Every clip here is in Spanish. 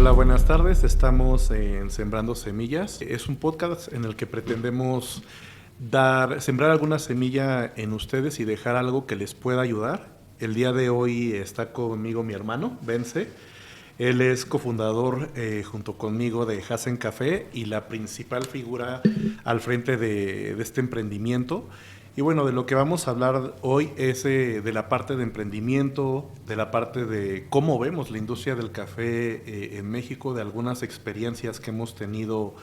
Hola, buenas tardes. Estamos en Sembrando Semillas. Es un podcast en el que pretendemos sembrar alguna semilla en ustedes y dejar algo que les pueda ayudar. El día de hoy está conmigo mi hermano, Vence. Él es cofundador junto conmigo de Hasen Café y la principal figura al frente de este emprendimiento. Y bueno, de lo que vamos a hablar hoy es de la parte de emprendimiento, de la parte de cómo vemos la industria del café en México, de algunas experiencias que hemos tenido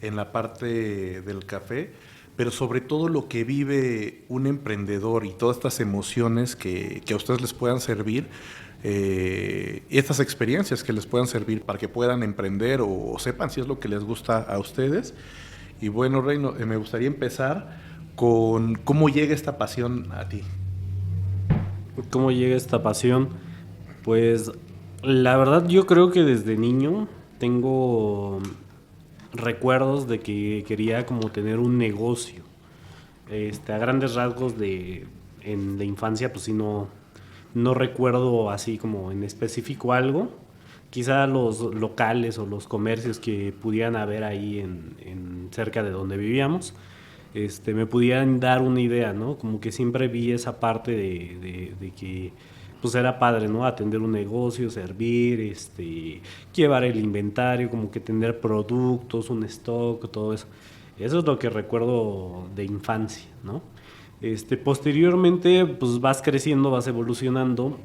en la parte del café, pero sobre todo lo que vive un emprendedor y todas estas emociones que a ustedes les puedan servir, y estas experiencias que les puedan servir para que puedan emprender o sepan si es lo que les gusta a ustedes. Y bueno, Reino, me gustaría empezar con cómo llega esta pasión a ti. ¿Cómo llega esta pasión? Pues la verdad yo creo que desde niño tengo recuerdos de que quería como tener un negocio. A grandes rasgos en la infancia pues sí no recuerdo así como en específico algo. Quizá los locales o los comercios que pudieran haber ahí en cerca de donde vivíamos me pudieran dar una idea, ¿no? Como que siempre vi esa parte de que pues era padre, ¿no? Atender un negocio, servir, llevar el inventario, como que tener productos, un stock, todo eso. Eso es lo que recuerdo de infancia, ¿no? Posteriormente, pues vas creciendo, vas evolucionando,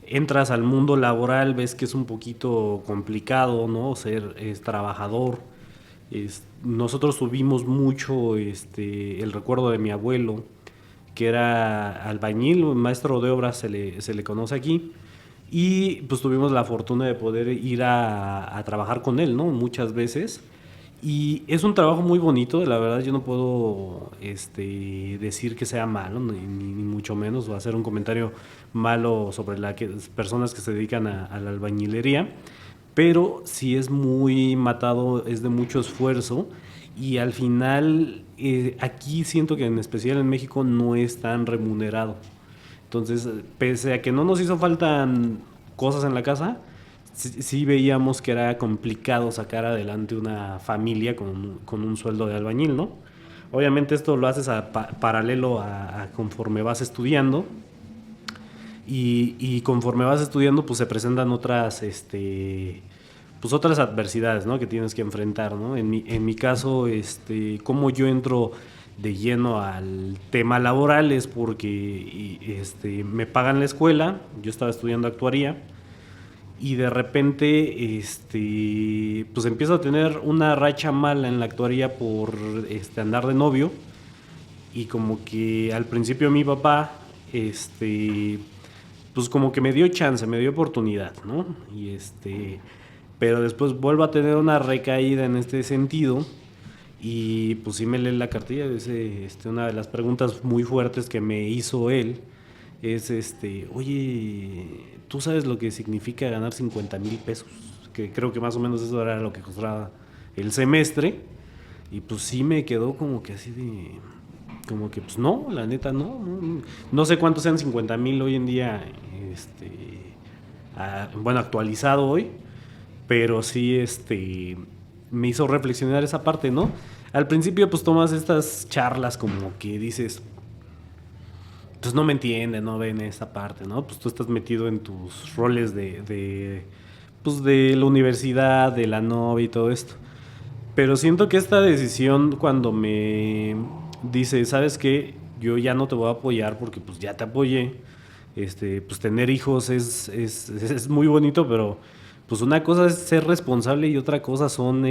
entras al mundo laboral, ves que es un poquito complicado, ¿no? Ser trabajador. Nosotros tuvimos mucho el recuerdo de mi abuelo, que era albañil, maestro de obras se le conoce aquí, y pues tuvimos la fortuna de poder ir a trabajar con él, ¿no? Muchas veces. Y es un trabajo muy bonito, la verdad yo no puedo decir que sea malo, ni mucho menos, o hacer un comentario malo sobre las personas que se dedican a la albañilería, pero sí es muy matado, es de mucho esfuerzo y al final aquí siento que en especial en México no es tan remunerado. Entonces, pese a que no nos hizo falta cosas en la casa, sí veíamos que era complicado sacar adelante una familia con un sueldo de albañil, ¿no? Obviamente esto lo haces paralelo a conforme vas estudiando y conforme vas estudiando pues se presentan pues otras adversidades, ¿no? Que tienes que enfrentar, ¿no? En mi caso, cómo yo entro de lleno al tema laboral es porque me pagan la escuela, yo estaba estudiando actuaría y de repente pues empiezo a tener una racha mala en la actuaría por andar de novio y como que al principio mi papá pues como que me dio chance, me dio oportunidad, ¿no? Pero después vuelvo a tener una recaída en este sentido y pues sí me lee la cartilla. Una de las preguntas muy fuertes que me hizo él es oye, ¿tú sabes lo que significa ganar 50,000 pesos? Que creo que más o menos eso era lo que costaba el semestre. Y pues sí me quedó como que así de... Como que pues no, la neta no sé cuántos sean 50,000 hoy en día, bueno, actualizado hoy, pero sí me hizo reflexionar esa parte, ¿no? Al principio pues tomas estas charlas como que dices, pues no me entienden, no ven esa parte, ¿no? Pues tú estás metido en tus roles pues de la universidad, de la novia y todo esto. Pero siento que esta decisión cuando me dice, ¿sabes qué? Yo ya no te voy a apoyar porque pues ya te apoyé. Pues tener hijos es muy bonito, pero pues una cosa es ser responsable y otra cosa son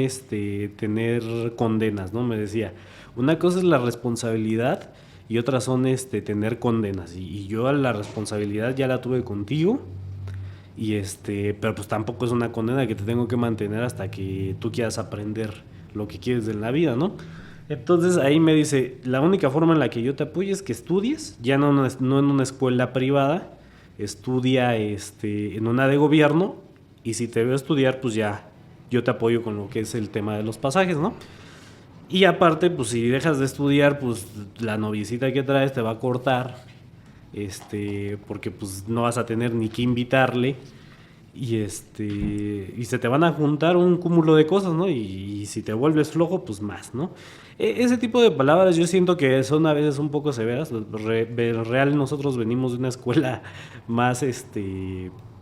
tener condenas, ¿no? Me decía, una cosa es la responsabilidad y otra son tener condenas. Y yo la responsabilidad ya la tuve contigo. Pero pues tampoco es una condena que te tengo que mantener hasta que tú quieras aprender lo que quieres de la vida, ¿no? Entonces ahí me dice, la única forma en la que yo te apoyo es que estudies, ya no en una escuela privada, estudia en una de gobierno y si te veo estudiar, pues ya yo te apoyo con lo que es el tema de los pasajes, ¿no? Y aparte, pues si dejas de estudiar, pues la noviecita que traes te va a cortar, porque pues no vas a tener ni que invitarle y se te van a juntar un cúmulo de cosas, ¿no? Y si te vuelves flojo, pues más, ¿no? Ese tipo de palabras yo siento que son a veces un poco severas. Real, nosotros venimos de una escuela más,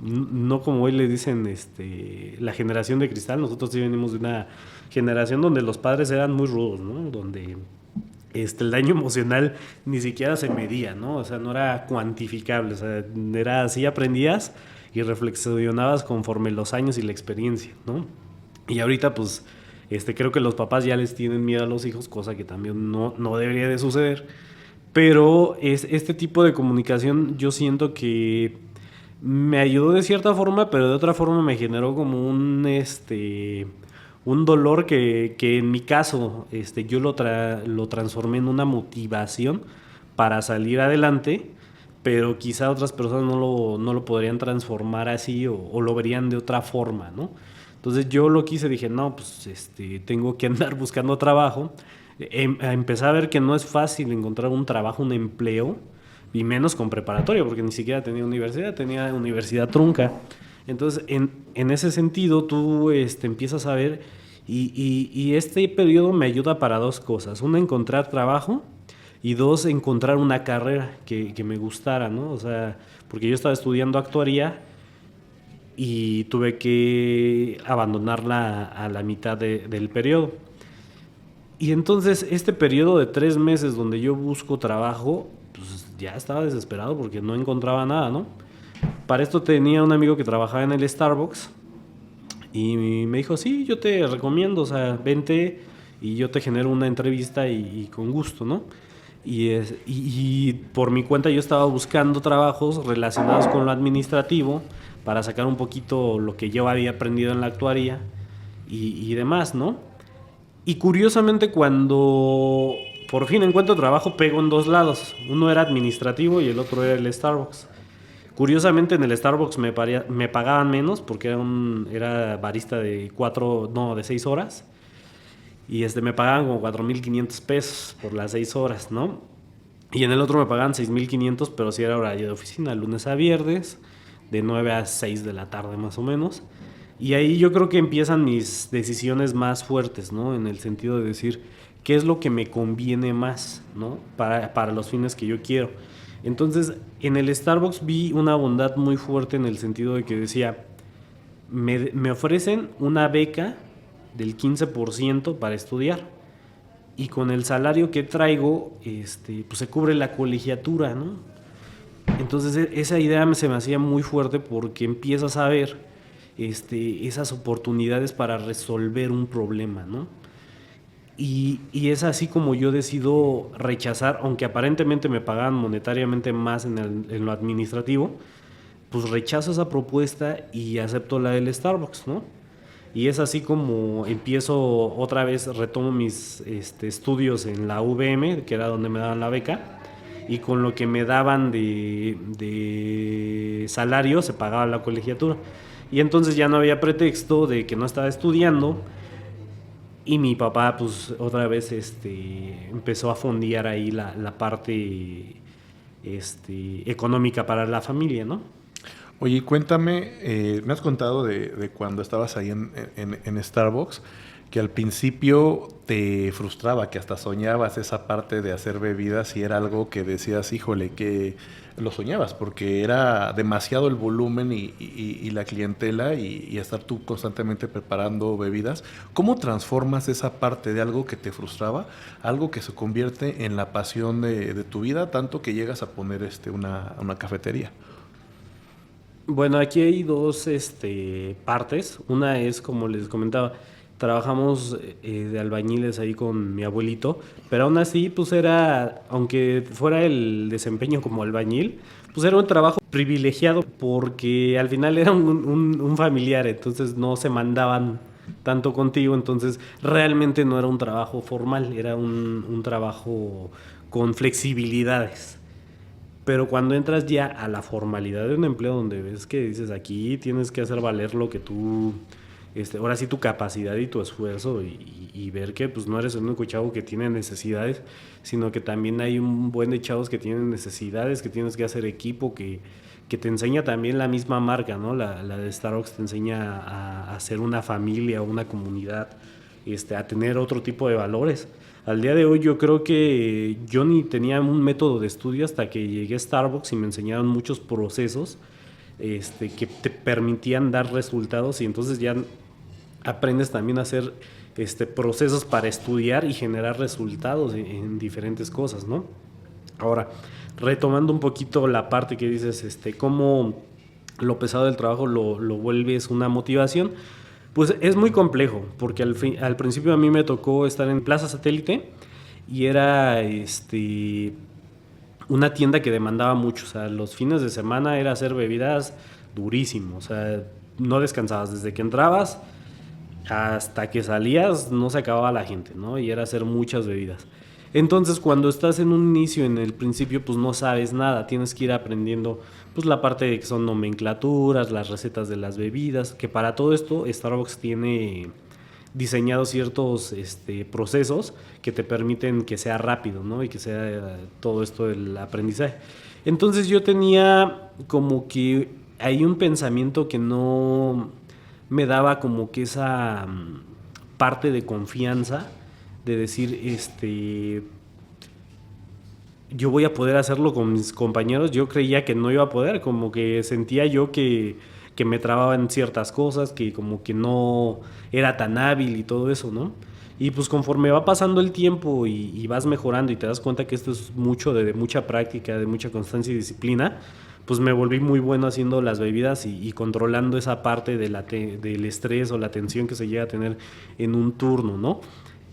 no como hoy le dicen, la generación de cristal. Nosotros sí venimos de una generación donde los padres eran muy rudos, ¿no? Donde el daño emocional ni siquiera se medía, ¿no? O sea, no era cuantificable, o sea, era así aprendías y reflexionabas conforme los años y la experiencia, ¿no? Y ahorita, pues, creo que los papás ya les tienen miedo a los hijos, cosa que también no debería de suceder. Pero este tipo de comunicación yo siento que me ayudó de cierta forma, pero de otra forma me generó como un dolor que en mi caso yo lo transformé en una motivación para salir adelante, pero quizá otras personas no lo podrían transformar así o lo verían de otra forma, ¿no? Entonces yo lo quise, dije, no, pues tengo que andar buscando trabajo. Empecé a ver que no es fácil encontrar un trabajo, un empleo, y menos con preparatoria, porque ni siquiera tenía universidad trunca. Entonces, en ese sentido, tú empiezas a ver, y este periodo me ayuda para dos cosas. Una, encontrar trabajo, y dos, encontrar una carrera que me gustara, ¿no? O sea, porque yo estaba estudiando actuaría y tuve que abandonarla a la mitad del periodo. Y entonces este periodo de 3 meses donde yo busco trabajo, pues ya estaba desesperado porque no encontraba nada, ¿no? Para esto tenía un amigo que trabajaba en el Starbucks y me dijo, sí, yo te recomiendo, o sea, vente y yo te genero una entrevista y con gusto, ¿no? Y por mi cuenta yo estaba buscando trabajos relacionados con lo administrativo para sacar un poquito lo que yo había aprendido en la actuaría y demás, ¿no? Y curiosamente cuando por fin encuentro trabajo pego en dos lados. Uno era administrativo y el otro era el Starbucks. Curiosamente en el Starbucks me pagaban menos porque era barista de 6 horas. Y me pagaban como 4,500 pesos por las 6 horas, ¿no? Y en el otro me pagaban 6,500, pero sí era horario de oficina, lunes a viernes, de 9 a 6 de la tarde más o menos. Y ahí yo creo que empiezan mis decisiones más fuertes, ¿no? En el sentido de decir, ¿qué es lo que me conviene más, ¿no? Para los fines que yo quiero. Entonces, en el Starbucks vi una bondad muy fuerte en el sentido de que decía, me ofrecen una beca del 15% para estudiar. Y con el salario que traigo, pues se cubre la colegiatura, ¿no? Entonces esa idea se me hacía muy fuerte porque empiezas a ver esas oportunidades para resolver un problema, ¿no? Y es así como yo decido rechazar, aunque aparentemente me pagaban monetariamente más en lo administrativo, pues rechazo esa propuesta y acepto la del Starbucks, ¿no? Y es así como empiezo otra vez, retomo mis estudios en la UVM, que era donde me daban la beca, y con lo que me daban de salario se pagaba la colegiatura. Y entonces ya no había pretexto de que no estaba estudiando, y mi papá pues otra vez empezó a fondear ahí la parte económica para la familia, ¿no? Oye, cuéntame, me has contado de cuando estabas ahí en Starbucks, que al principio te frustraba, que hasta soñabas esa parte de hacer bebidas y era algo que decías, híjole, que lo soñabas, porque era demasiado el volumen y la clientela y estar tú constantemente preparando bebidas. ¿Cómo transformas esa parte de algo que te frustraba a algo que se convierte en la pasión de tu vida, tanto que llegas a poner una cafetería? Bueno, aquí hay dos partes. Una es, como les comentaba, trabajamos de albañiles ahí con mi abuelito, pero aún así, pues aunque fuera el desempeño como albañil, pues era un trabajo privilegiado porque al final era un familiar, entonces no se mandaban tanto contigo, entonces realmente no era un trabajo formal, era un trabajo con flexibilidades. Pero cuando entras ya a la formalidad de un empleo donde ves que dices aquí tienes que hacer valer lo que tú, ahora sí tu capacidad y tu esfuerzo y ver que pues no eres el único chavo que tiene necesidades, sino que también hay un buen de chavos que tienen necesidades, que tienes que hacer equipo, que te enseña también la misma marca, ¿no? La de Starbucks te enseña a ser una familia, una comunidad, a tener otro tipo de valores. Al día de hoy yo creo que yo ni tenía un método de estudio hasta que llegué a Starbucks y me enseñaron muchos procesos que te permitían dar resultados, y entonces ya aprendes también a hacer procesos para estudiar y generar resultados en diferentes cosas, ¿no? Ahora, retomando un poquito la parte que dices, cómo lo pesado del trabajo lo vuelves una motivación, pues es muy complejo, porque al principio a mí me tocó estar en Plaza Satélite y era una tienda que demandaba mucho. O sea, los fines de semana era hacer bebidas durísimo. O sea, no descansabas. Desde que entrabas hasta que salías no se acababa la gente, ¿no? Y era hacer muchas bebidas. Entonces, cuando estás en un inicio, en el principio, pues no sabes nada. Tienes que ir aprendiendo pues la parte de que son nomenclaturas, las recetas de las bebidas, que para todo esto Starbucks tiene diseñado ciertos procesos que te permiten que sea rápido, ¿no? Y que sea todo esto del aprendizaje. Entonces yo tenía como que hay un pensamiento que no me daba como que esa parte de confianza de decir, yo voy a poder hacerlo con mis compañeros. Yo creía que no iba a poder, como que sentía yo que me trababa en ciertas cosas, que como que no era tan hábil y todo eso, ¿no? Y pues conforme va pasando el tiempo y vas mejorando y te das cuenta que esto es mucho de mucha práctica, de mucha constancia y disciplina, pues me volví muy bueno haciendo las bebidas y controlando esa parte del estrés o la tensión que se llega a tener en un turno, ¿no?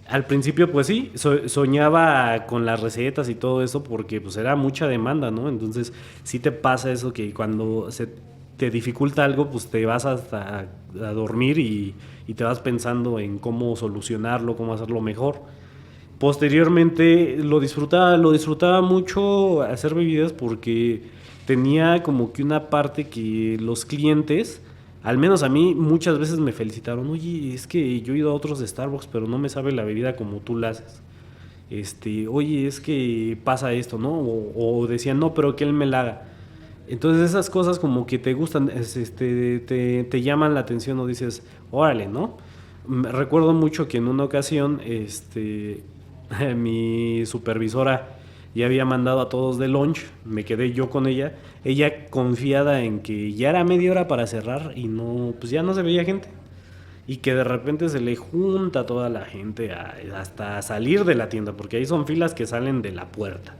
Al principio, pues sí, soñaba con las recetas y todo eso porque pues era mucha demanda, ¿no? Entonces sí te pasa eso que cuando se te dificulta algo, pues te vas hasta a dormir y te vas pensando en cómo solucionarlo, cómo hacerlo mejor. Posteriormente lo disfrutaba mucho hacer bebidas porque tenía como que una parte que los clientes, al menos a mí, muchas veces me felicitaron. Oye, es que yo he ido a otros de Starbucks, pero no me sabe la bebida como tú la haces. Oye, es que pasa esto, ¿no? O decían, no, pero que él me la haga. Entonces esas cosas como que te gustan, te llaman la atención o dices, órale, ¿no? Recuerdo mucho que en una ocasión, mi supervisora ya había mandado a todos de lunch, me quedé yo con ella confiada en que ya era media hora para cerrar y no, pues ya no se veía gente. Y que de repente se le junta toda la gente hasta salir de la tienda, porque ahí son filas que salen de la puerta.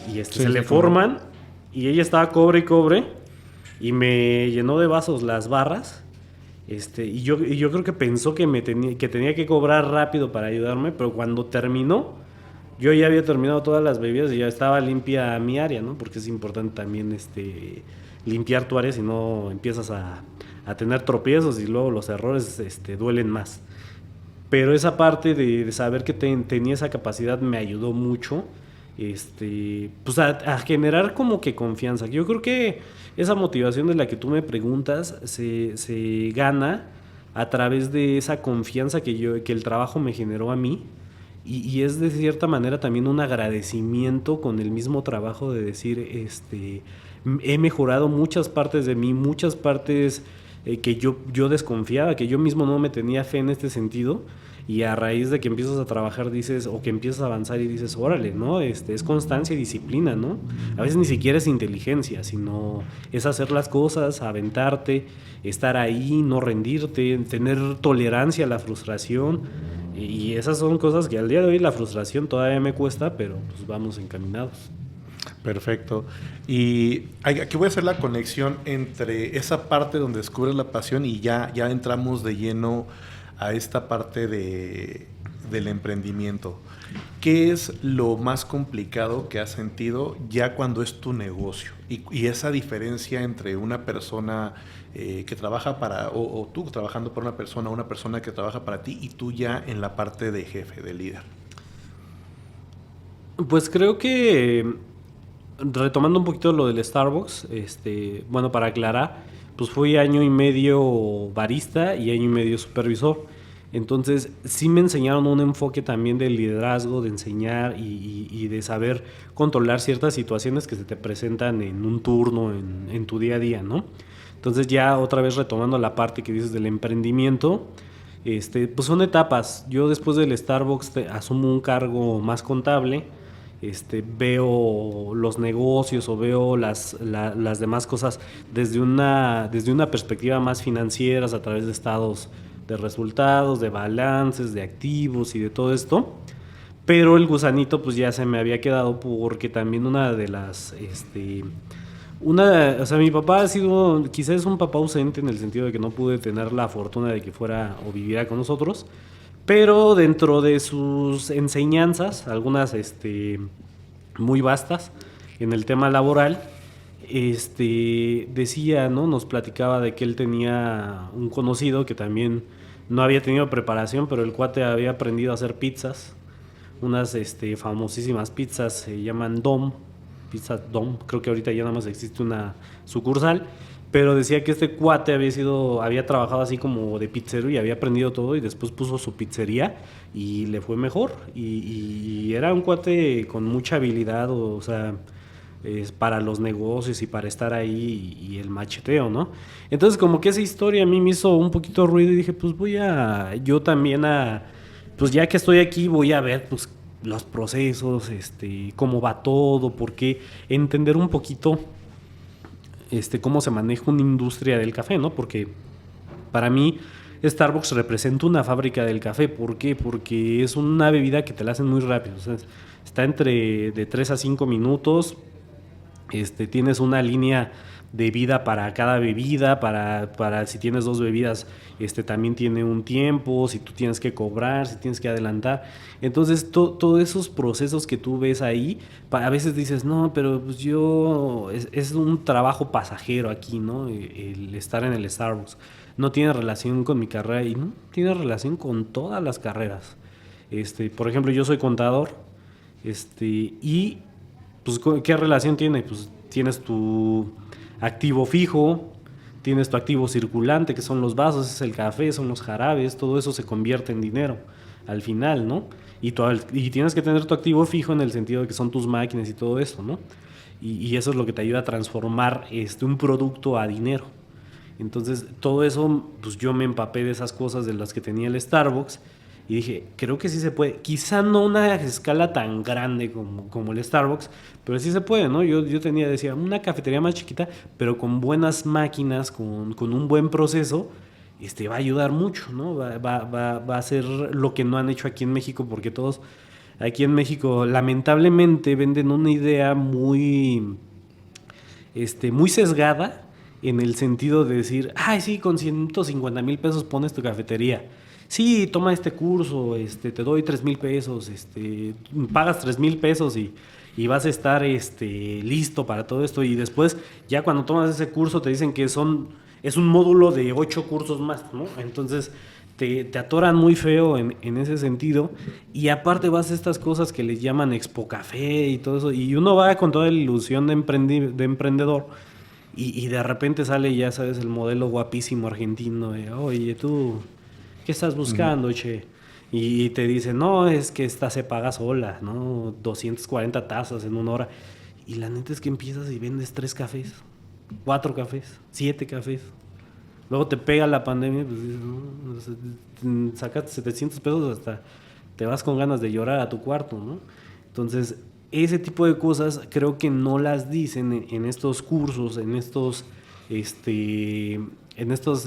Y Sí, se le sí, como... forman, y ella estaba cobre y cobre, y me llenó de vasos las barras. Y yo creo que pensó que tenía que cobrar rápido para ayudarme, pero cuando terminó, yo ya había terminado todas las bebidas y ya estaba limpia mi área, ¿no? Porque es importante también limpiar tu área, si no empiezas a tener tropiezos y luego los errores duelen más. Pero esa parte de saber que tenía esa capacidad me ayudó mucho, pues a generar como que confianza. Yo creo que esa motivación de la que tú me preguntas se gana a través de esa confianza que el trabajo me generó a mí. Y es de cierta manera también un agradecimiento con el mismo trabajo de decir, he mejorado muchas partes de mí, muchas partes que yo desconfiaba, que yo mismo no me tenía fe en este sentido. Y a raíz de que empiezas a trabajar dices, o que empiezas a avanzar y dices, órale, ¿no? Es constancia y disciplina, ¿no? A veces ni siquiera es inteligencia, sino es hacer las cosas, aventarte, estar ahí, no rendirte, tener tolerancia a la frustración. Y esas son cosas que al día de hoy la frustración todavía me cuesta, pero pues vamos encaminados. Perfecto. Y aquí voy a hacer la conexión entre esa parte donde descubres la pasión y ya entramos de lleno a esta parte del emprendimiento. ¿Qué es lo más complicado que has sentido ya cuando es tu negocio? Y esa diferencia entre una persona que trabaja para, o tú trabajando para una persona que trabaja para ti y tú ya en la parte de jefe, de líder. Pues creo que retomando un poquito lo del Starbucks, bueno, para aclarar, pues fui año y medio barista y año y medio supervisor. Entonces, sí me enseñaron un enfoque también de liderazgo, de enseñar y de saber controlar ciertas situaciones que se te presentan en un turno, en tu día a día, ¿no? Entonces, ya otra vez retomando la parte que dices del emprendimiento, pues son etapas. Yo después del Starbucks asumo un cargo más contable, veo los negocios o veo las demás cosas desde una perspectiva más financiera a través de estados de resultados, de balances, de activos y de todo esto. Pero el gusanito pues ya se me había quedado porque también o sea, mi papá ha sido, quizás es un papá ausente en el sentido de que no pude tener la fortuna de que fuera o viviera con nosotros, pero dentro de sus enseñanzas, algunas muy vastas en el tema laboral, decía, ¿no? Nos platicaba de que él tenía un conocido que también no había tenido preparación, pero el cuate había aprendido a hacer pizzas, unas famosísimas pizzas, se llaman Dom, Pizza Dom, creo que ahorita ya nada más existe una sucursal, pero decía que este cuate había trabajado así como de pizzero y había aprendido todo y después puso su pizzería y le fue mejor. Y era un cuate con mucha habilidad, o sea, para los negocios y para estar ahí y el macheteo, ¿no? Entonces como que esa historia a mí me hizo un poquito ruido y dije, pues yo también pues ya que estoy aquí voy a ver, pues los procesos, cómo va todo, porque entender un poquito cómo se maneja una industria del café, ¿no? Porque para mí Starbucks representa una fábrica del café. ¿Por qué? Porque es una bebida que te la hacen muy rápido. O sea, está entre de 3 a 5 minutos. Tienes una línea de vida para cada bebida, para si tienes 2 bebidas, también tiene un tiempo, si tú tienes que cobrar, si tienes que adelantar. Entonces, todos esos procesos que tú ves ahí, a veces dices, no, pero pues es un trabajo pasajero aquí, ¿no? El estar en el Starbucks. No tiene relación con mi carrera y no tiene relación con todas las carreras. Por ejemplo, yo soy contador, y pues, ¿qué relación tiene? Pues tienes tu activo fijo, tienes tu activo circulante, que son los vasos, es el café, son los jarabes, todo eso se convierte en dinero al final, ¿no? Y tienes que tener tu activo fijo en el sentido de que son tus máquinas y todo eso, ¿no? Y eso es lo que te ayuda a transformar un producto a dinero. Entonces, todo eso, pues yo me empapé de esas cosas de las que tenía el Starbucks y dije, creo que sí se puede. Quizá no una escala tan grande como el Starbucks, pero sí se puede, ¿no? Yo decía, una cafetería más chiquita, pero con buenas máquinas, con un buen proceso, va a ayudar mucho, ¿no? Va a hacer lo que no han hecho aquí en México, porque todos aquí en México lamentablemente venden una idea muy sesgada en el sentido de decir, ay, sí, con 150,000 pesos pones tu cafetería. Sí, toma este curso, te doy 3,000 pesos, pagas 3,000 pesos y vas a estar listo para todo esto. Y después, ya cuando tomas ese curso, te dicen que es un módulo de 8 cursos más, ¿no? Entonces, te atoran muy feo en ese sentido. Y aparte vas a estas cosas que les llaman Expo Café y todo eso. Y uno va con toda la ilusión de emprendedor. Y de repente sale, ya sabes, el modelo guapísimo argentino de, oye, tú, ¿qué estás buscando, che? Y te dice, no, es que esta se paga sola, ¿no? 240 tazas en 1 hora. Y la neta es que empiezas y vendes 3 cafés, 4 cafés, 7 cafés. Luego te pega la pandemia, pues ¿no? Sacaste 700 pesos, hasta te vas con ganas de llorar a tu cuarto, ¿no? Entonces, ese tipo de cosas creo que no las dicen en estos cursos, en estos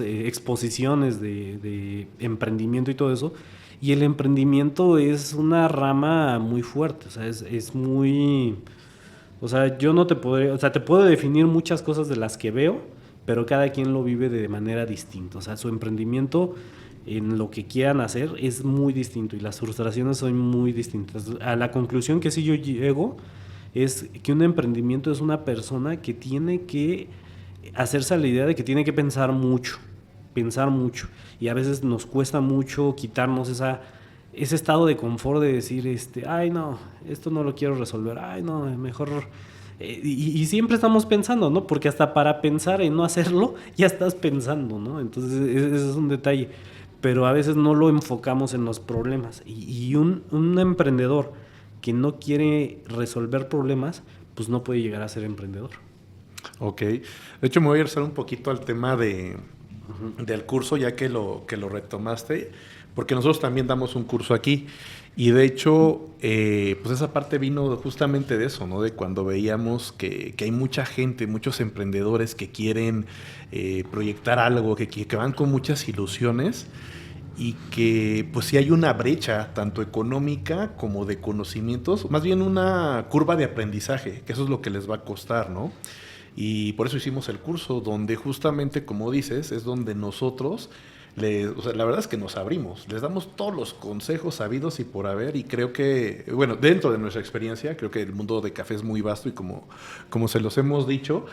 exposiciones de emprendimiento y todo eso. Y el emprendimiento es una rama muy fuerte, o sea, es muy... O sea, yo no te podría... O sea, te puedo definir muchas cosas de las que veo, pero cada quien lo vive de manera distinta. O sea, su emprendimiento en lo que quieran hacer es muy distinto y las frustraciones son muy distintas. A la conclusión que sí yo llego es que un emprendimiento es una persona que tiene que hacerse a la idea de que tiene que pensar mucho. Y a veces nos cuesta mucho quitarnos ese estado de confort de decir, ay no, esto no lo quiero resolver, ay no, mejor... Y siempre estamos pensando, ¿no? Porque hasta para pensar en no hacerlo, ya estás pensando, ¿no? Entonces ese es un detalle. pero a veces no lo enfocamos en los problemas. Y un emprendedor que no quiere resolver problemas, pues no puede llegar a ser emprendedor. Ok. De hecho, me voy a regresar un poquito al tema del curso, ya que lo retomaste, porque nosotros también damos un curso aquí. Y de hecho, pues esa parte vino justamente de eso, ¿no? De cuando veíamos que hay mucha gente, muchos emprendedores que quieren proyectar algo, que van con muchas ilusiones y que pues sí hay una brecha, tanto económica como de conocimientos, más bien una curva de aprendizaje, que eso es lo que les va a costar, ¿no? Y por eso hicimos el curso, donde justamente, como dices, es donde nosotros, o sea, la verdad es que nos abrimos, les damos todos los consejos sabidos y por haber, y creo que, bueno, dentro de nuestra experiencia, creo que el mundo de café es muy vasto y como se los hemos dicho,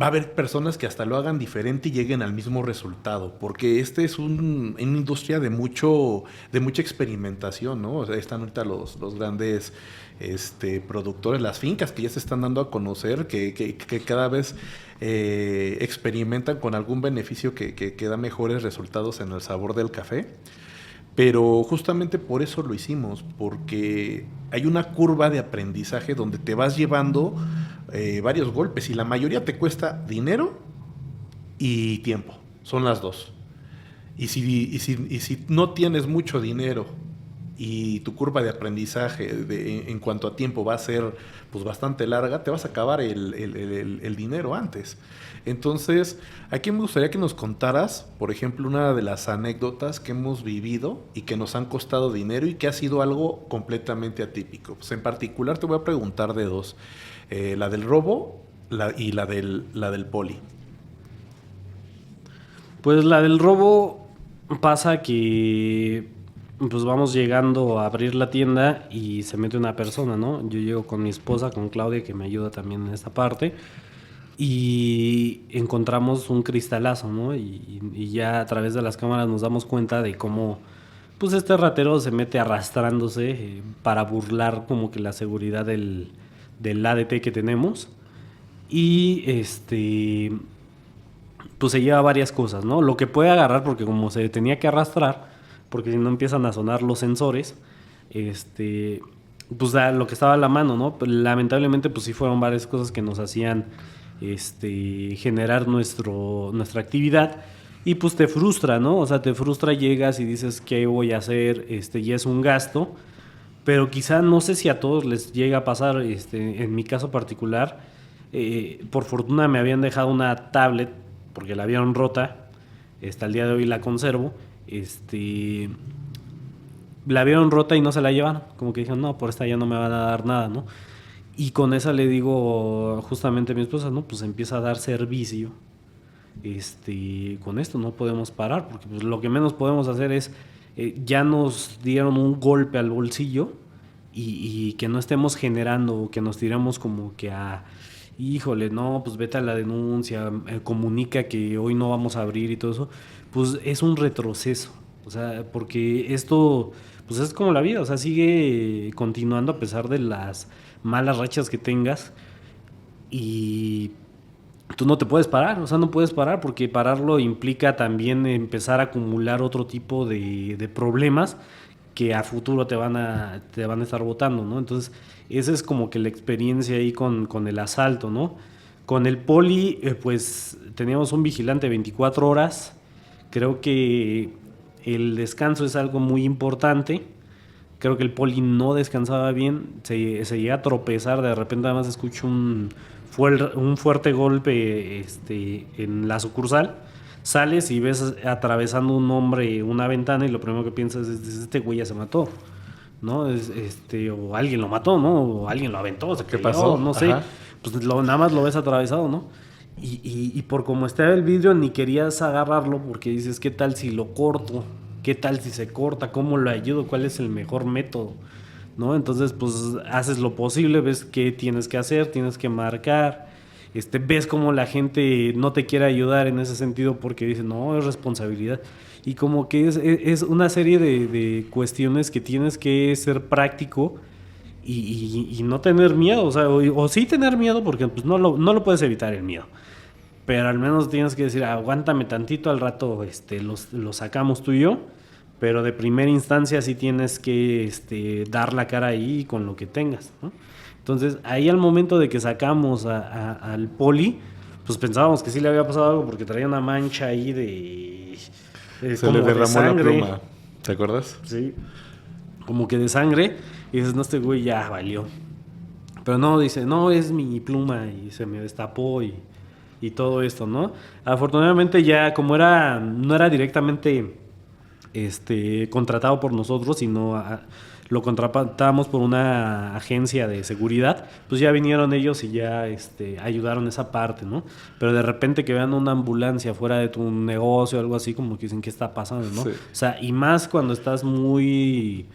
va a haber personas que hasta lo hagan diferente y lleguen al mismo resultado, porque este es una industria de mucha experimentación, ¿no? O sea, están ahorita los grandes productores, las fincas que ya se están dando a conocer, que cada vez experimentan con algún beneficio que da mejores resultados en el sabor del café. Pero justamente por eso lo hicimos, porque hay una curva de aprendizaje donde te vas llevando varios golpes y la mayoría te cuesta dinero y tiempo, son las dos. Y si no tienes mucho dinero y tu curva de aprendizaje en cuanto a tiempo va a ser pues bastante larga, te vas a acabar el dinero antes. Entonces, aquí me gustaría que nos contaras, por ejemplo, una de las anécdotas que hemos vivido y que nos han costado dinero y que ha sido algo completamente atípico. Pues en particular te voy a preguntar de dos, la del robo y la del poli. Pues la del robo pasa que pues vamos llegando a abrir la tienda y se mete una persona, ¿no? Yo llego con mi esposa, con Claudia, que me ayuda también en esta parte, y encontramos un cristalazo, ¿no? Y ya a través de las cámaras nos damos cuenta de cómo pues este ratero se mete arrastrándose para burlar como que la seguridad del ADT que tenemos. Y pues se lleva varias cosas, ¿no? Lo que puede agarrar, porque como se tenía que arrastrar, porque si no empiezan a sonar los sensores, pues lo que estaba a la mano, ¿no? Lamentablemente pues sí fueron varias cosas que nos hacían generar nuestra actividad, y pues te frustra, ¿no? O sea, te frustra, llegas y dices, ¿qué voy a hacer? Ya es un gasto, pero quizá no sé si a todos les llega a pasar, en mi caso particular, por fortuna me habían dejado una tablet, porque la habían rota, al día de hoy la conservo, la vieron rota y no se la llevaron, como que dijeron, no, por esta ya no me van a dar nada, ¿no? Y con esa le digo justamente a mi esposa, no, pues empieza a dar servicio, con esto no podemos parar, porque pues lo que menos podemos hacer es, ya nos dieron un golpe al bolsillo, y que no estemos generando, que nos tiramos como que a, híjole, no, pues vete a la denuncia, comunica que hoy no vamos a abrir y todo eso, pues es un retroceso. O sea, porque esto pues es como la vida, o sea, sigue continuando a pesar de las malas rachas que tengas, y tú no te puedes parar, o sea, no puedes parar, porque pararlo implica también empezar a acumular otro tipo de problemas que a futuro te van a estar botando, ¿no? Entonces, esa es como que la experiencia ahí con el asalto, ¿no? Con el poli, pues teníamos un vigilante 24 horas. Creo que el descanso es algo muy importante. Creo que el poli no descansaba bien, se llega a tropezar, de repente además escucho un fuerte golpe en la sucursal. Sales y ves atravesando un hombre una ventana y lo primero que piensas es, este güey ya se mató, ¿no? O alguien lo mató, ¿no? O alguien lo aventó, se ¿Qué cayó, pasó? no sé. Ajá. Pues nada más lo ves atravesado, ¿no? Y por como está el vidrio ni querías agarrarlo, porque dices, ¿qué tal si lo corto? ¿Qué tal si se corta? ¿Cómo lo ayudo? ¿Cuál es el mejor método? ¿No? Entonces, pues haces lo posible, ves qué tienes que hacer, tienes que marcar. Ves como la gente no te quiere ayudar en ese sentido porque dice, no, es responsabilidad. Y como que es una serie de cuestiones que tienes que ser práctico y no tener miedo. O sea, o sí tener miedo, porque pues no lo puedes evitar el miedo. pero al menos tienes que decir, aguántame tantito, al rato lo sacamos tú y yo, pero de primera instancia sí tienes que dar la cara ahí con lo que tengas, ¿no? Entonces, ahí al momento de que sacamos al poli, pues pensábamos que sí le había pasado algo porque traía una mancha ahí Se como le de derramó la sangre. pluma. ¿Te acuerdas? Sí, como que de sangre, y dices, no, este güey ya valió. Pero no, dice, no, es mi pluma y se me destapó y todo esto, ¿no? Afortunadamente ya como no era directamente contratado por nosotros, sino lo contratamos por una agencia de seguridad, pues ya vinieron ellos y ya ayudaron esa parte, ¿no? Pero de repente que vean una ambulancia fuera de tu negocio o algo así, como que dicen, ¿qué está pasando, no? Sí. O sea, y más cuando estás muy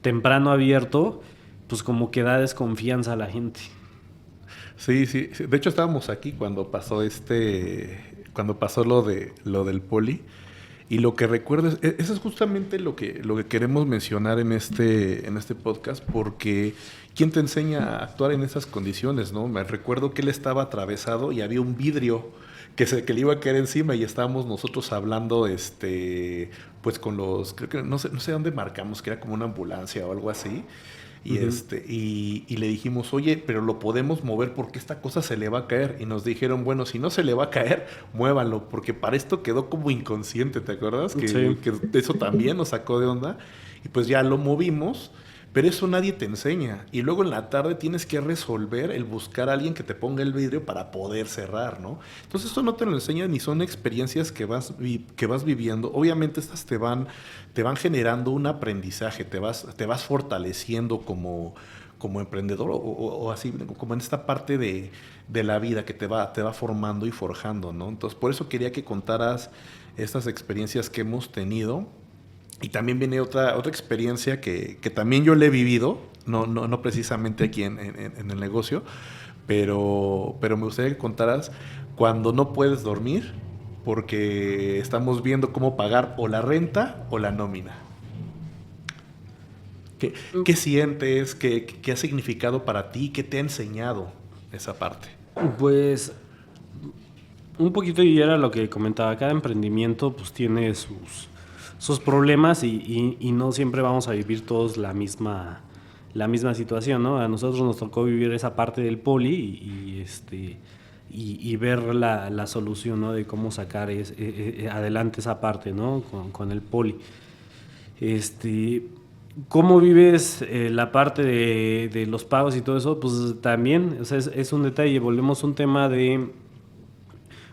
temprano abierto, pues como que da desconfianza a la gente. Sí, sí, sí. De hecho, estábamos aquí cuando pasó cuando pasó lo del poli. Y lo que recuerdo eso es justamente lo que queremos mencionar en este podcast, porque ¿quién te enseña a actuar en esas condiciones, no? Me recuerdo que él estaba atravesado y había un vidrio que le iba a caer encima y estábamos nosotros hablando, pues con creo que no sé dónde marcamos, que era como una ambulancia o algo así. Y, Ujú. y le dijimos, oye, pero lo podemos mover porque esta cosa se le va a caer. Y nos dijeron, bueno, si no se le va a caer, muévanlo, porque para esto quedó como inconsciente, ¿te acuerdas? Sí. Que eso también nos sacó de onda. Y pues ya lo movimos, pero eso nadie te enseña. Y luego en la tarde tienes que resolver el buscar a alguien que te ponga el vidrio para poder cerrar, ¿no? Entonces esto no te lo enseña ni son experiencias que vas viviendo. Obviamente estas te van generando un aprendizaje, te vas fortaleciendo como emprendedor o así, como en esta parte de la vida que te va formando y forjando, ¿no? Entonces por eso quería que contaras estas experiencias que hemos tenido. Y también viene otra experiencia que también yo le he vivido, no precisamente aquí en el negocio, pero me gustaría que contaras cuando no puedes dormir porque estamos viendo cómo pagar o la renta o la nómina. ¿Qué sientes? ¿Qué ha significado para ti? ¿Qué te ha enseñado esa parte? Pues un poquito, y era lo que comentaba, cada emprendimiento pues tiene sus problemas y no siempre vamos a vivir todos la misma situación, ¿no? A nosotros nos tocó vivir esa parte del poli y ver la solución, ¿no? De cómo sacar adelante esa parte, ¿no? Con el poli. ¿Cómo vives la parte de los pagos y todo eso? Pues también, o sea, es un detalle. Volvemos a un tema de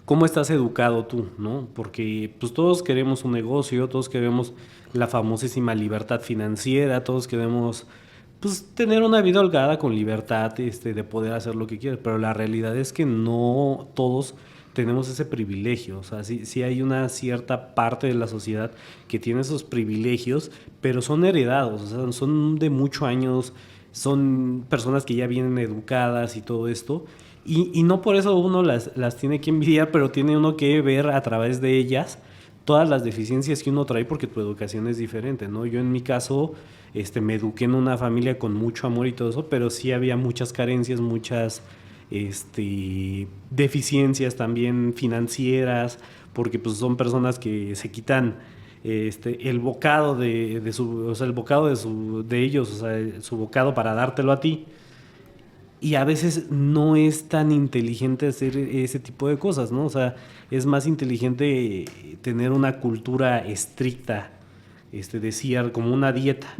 cómo estás educado tú, ¿no? Porque pues todos queremos un negocio, todos queremos la famosísima libertad financiera, todos queremos pues tener una vida holgada con libertad, de poder hacer lo que quieras, pero la realidad es que no todos tenemos ese privilegio. O sea, sí hay una cierta parte de la sociedad que tiene esos privilegios, pero son heredados, o sea, son de muchos años, son personas que ya vienen educadas y todo esto, y no por eso uno las tiene que envidiar, pero tiene uno que ver a través de ellas todas las deficiencias que uno trae porque tu educación es diferente, ¿no? Yo en mi caso me eduqué en una familia con mucho amor y todo eso, pero sí había muchas carencias, muchas deficiencias también financieras, porque pues son personas que se quitan el bocado o sea, el bocado de ellos, o sea, su bocado para dártelo a ti. Y a veces no es tan inteligente hacer ese tipo de cosas, ¿no? O sea, es más inteligente tener una cultura estricta, decir, como una dieta,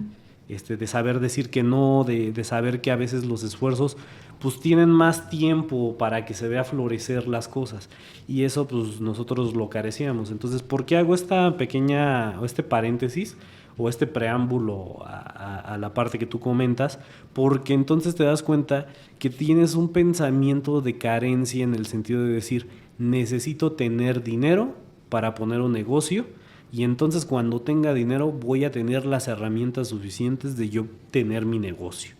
de saber decir que no, de saber que a veces los esfuerzos pues tienen más tiempo para que se vea florecer las cosas. Y eso pues nosotros lo carecíamos. Entonces, ¿por qué hago esta pequeña, o este paréntesis, o este preámbulo a la parte que tú comentas? Porque entonces te das cuenta que tienes un pensamiento de carencia en el sentido de decir, necesito tener dinero para poner un negocio, y entonces cuando tenga dinero voy a tener las herramientas suficientes de yo tener mi negocio.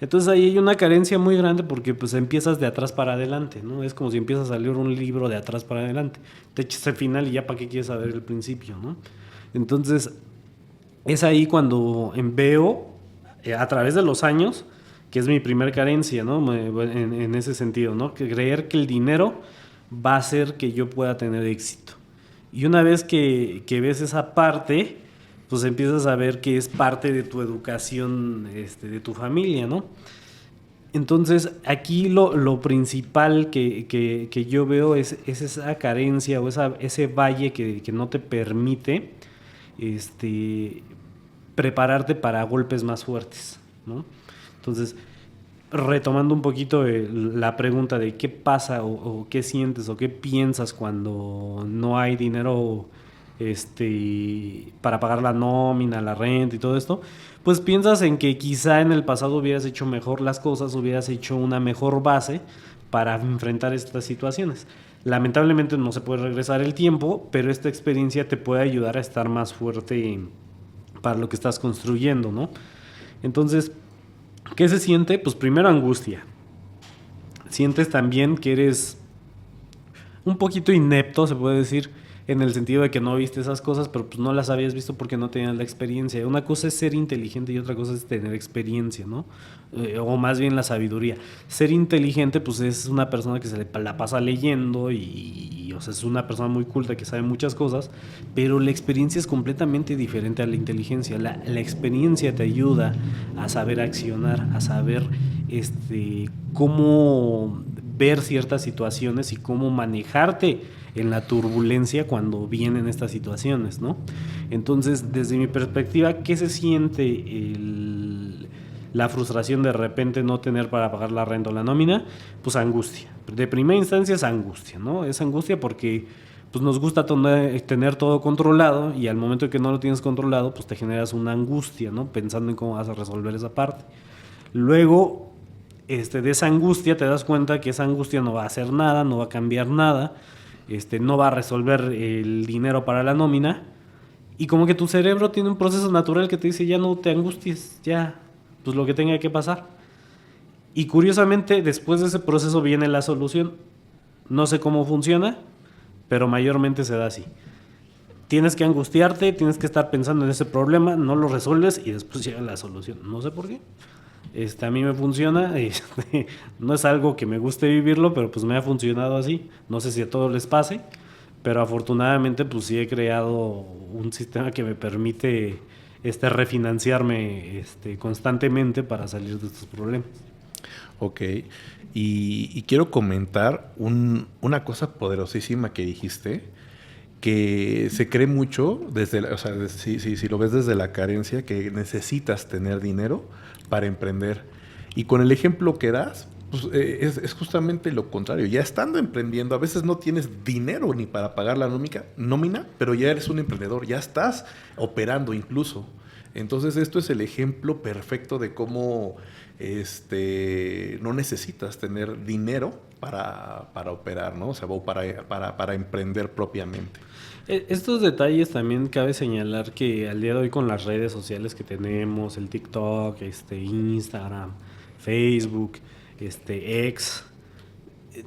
Entonces ahí hay una carencia muy grande porque pues empiezas de atrás para adelante, ¿no? Es como si empiezas a leer un libro de atrás para adelante. Te echas el final y ya para qué quieres saber el principio, ¿no? Entonces es ahí cuando veo, a través de los años, que es mi primer carencia, ¿no? En ese sentido, ¿no? Que creer que el dinero va a hacer que yo pueda tener éxito. Y una vez que ves esa parte, pues empiezas a ver que es parte de tu educación, de tu familia, ¿no? Entonces, aquí lo principal que yo veo es esa carencia o ese valle que no te permite prepararte para golpes más fuertes, ¿no? Entonces, retomando un poquito la pregunta de qué pasa o qué sientes o qué piensas cuando no hay dinero para pagar la nómina, la renta y todo esto, pues piensas en que quizá en el pasado hubieras hecho mejor las cosas, hubieras hecho una mejor base para enfrentar estas situaciones. Lamentablemente no se puede regresar el tiempo, pero esta experiencia te puede ayudar a estar más fuerte para lo que estás construyendo, ¿no? Entonces, ¿qué se siente? Pues primero angustia. Sientes también que eres un poquito inepto, se puede decir, en el sentido de que no viste esas cosas, pero pues no las habías visto porque no tenías la experiencia. Una cosa es ser inteligente y otra cosa es tener experiencia, ¿no? O más bien la sabiduría. Ser inteligente, pues es una persona que la pasa leyendo o sea, es una persona muy culta que sabe muchas cosas, pero la experiencia es completamente diferente a la inteligencia. La experiencia te ayuda a saber accionar, a saber cómo ver ciertas situaciones y cómo manejarte en la turbulencia cuando vienen estas situaciones, ¿no? Entonces, desde mi perspectiva, ¿qué se siente la frustración de repente no tener para pagar la renta o la nómina? Pues angustia. De primera instancia es angustia, ¿no? Es angustia porque pues nos gusta tener todo controlado y al momento que no lo tienes controlado, pues te generas una angustia, ¿no? Pensando en cómo vas a resolver esa parte. Luego, de esa angustia te das cuenta que esa angustia no va a hacer nada, no va a cambiar nada, no va a resolver el dinero para la nómina y como que tu cerebro tiene un proceso natural que te dice ya no te angusties, ya, pues lo que tenga que pasar. Y curiosamente después de ese proceso viene la solución. No sé cómo funciona, pero mayormente se da así. Tienes que angustiarte, tienes que estar pensando en ese problema, no lo resuelves y después llega la solución. No sé por qué. A mí me funciona, no es algo que me guste vivirlo, pero pues me ha funcionado así. No sé si a todos les pase, pero afortunadamente pues sí he creado un sistema que me permite refinanciarme constantemente para salir de estos problemas. Ok, y quiero comentar una cosa poderosísima que dijiste, que se cree mucho, o sea, si lo ves desde la carencia, que necesitas tener dinero para emprender. Y con el ejemplo que das, pues, es justamente lo contrario. Ya estando emprendiendo, a veces no tienes dinero ni para pagar la nómina, pero ya eres un emprendedor, ya estás operando incluso. Entonces esto es el ejemplo perfecto de cómo no necesitas tener dinero para operar, ¿no? O sea, o para emprender propiamente. Estos detalles también cabe señalar que al día de hoy con las redes sociales que tenemos, el TikTok, Instagram, Facebook, X,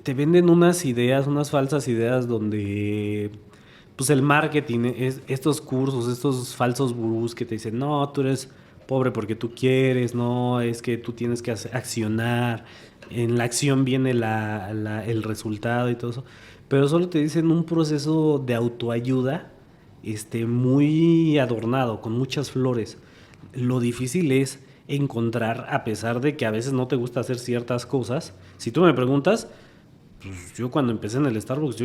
te venden unas ideas, unas falsas ideas donde pues el marketing, estos cursos, estos falsos gurús que te dicen, no, tú eres pobre porque tú quieres, no, es que tú tienes que accionar, en la acción viene el resultado y todo eso, pero solo te dicen un proceso de autoayuda muy adornado, con muchas flores. Lo difícil es encontrar, a pesar de que a veces no te gusta hacer ciertas cosas. Si tú me preguntas, pues yo cuando empecé en el Starbucks,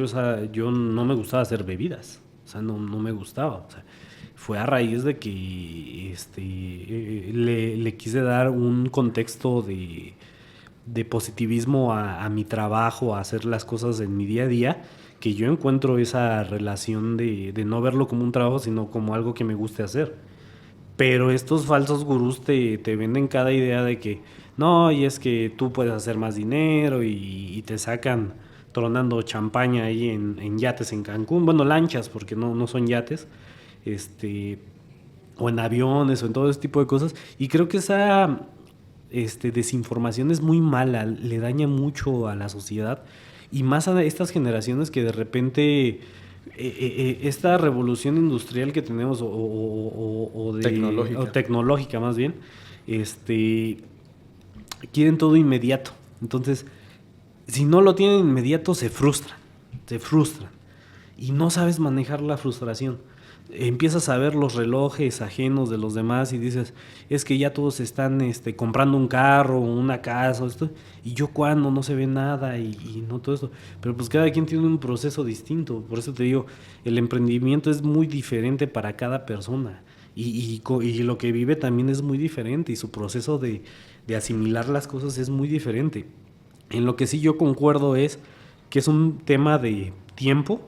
yo no me gustaba hacer bebidas. O sea, no me gustaba. O sea, fue a raíz de que le quise dar un contexto de positivismo a mi trabajo, a hacer las cosas en mi día a día, que yo encuentro esa relación de no verlo como un trabajo, sino como algo que me guste hacer. Pero estos falsos gurús te venden cada idea de que no, y es que tú puedes hacer más dinero y te sacan tronando champaña ahí en yates en Cancún, bueno, lanchas, porque no son yates, o en aviones o en todo ese tipo de cosas. Y creo que esa desinformación es muy mala, le daña mucho a la sociedad y más a estas generaciones que de repente esta revolución industrial que tenemos o tecnológica más bien, quieren todo inmediato. Entonces, si no lo tienen inmediato se frustran te frustran y no sabes manejar la frustración. Empiezas a ver los relojes ajenos de los demás y dices, es que ya todos están comprando un carro, una casa, esto, y yo cuando no se ve nada y no todo esto. Pero pues cada quien tiene un proceso distinto. Por eso te digo, el emprendimiento es muy diferente para cada persona. Y lo que vive también es muy diferente y su proceso de asimilar las cosas es muy diferente. En lo que sí yo concuerdo es que es un tema de tiempo,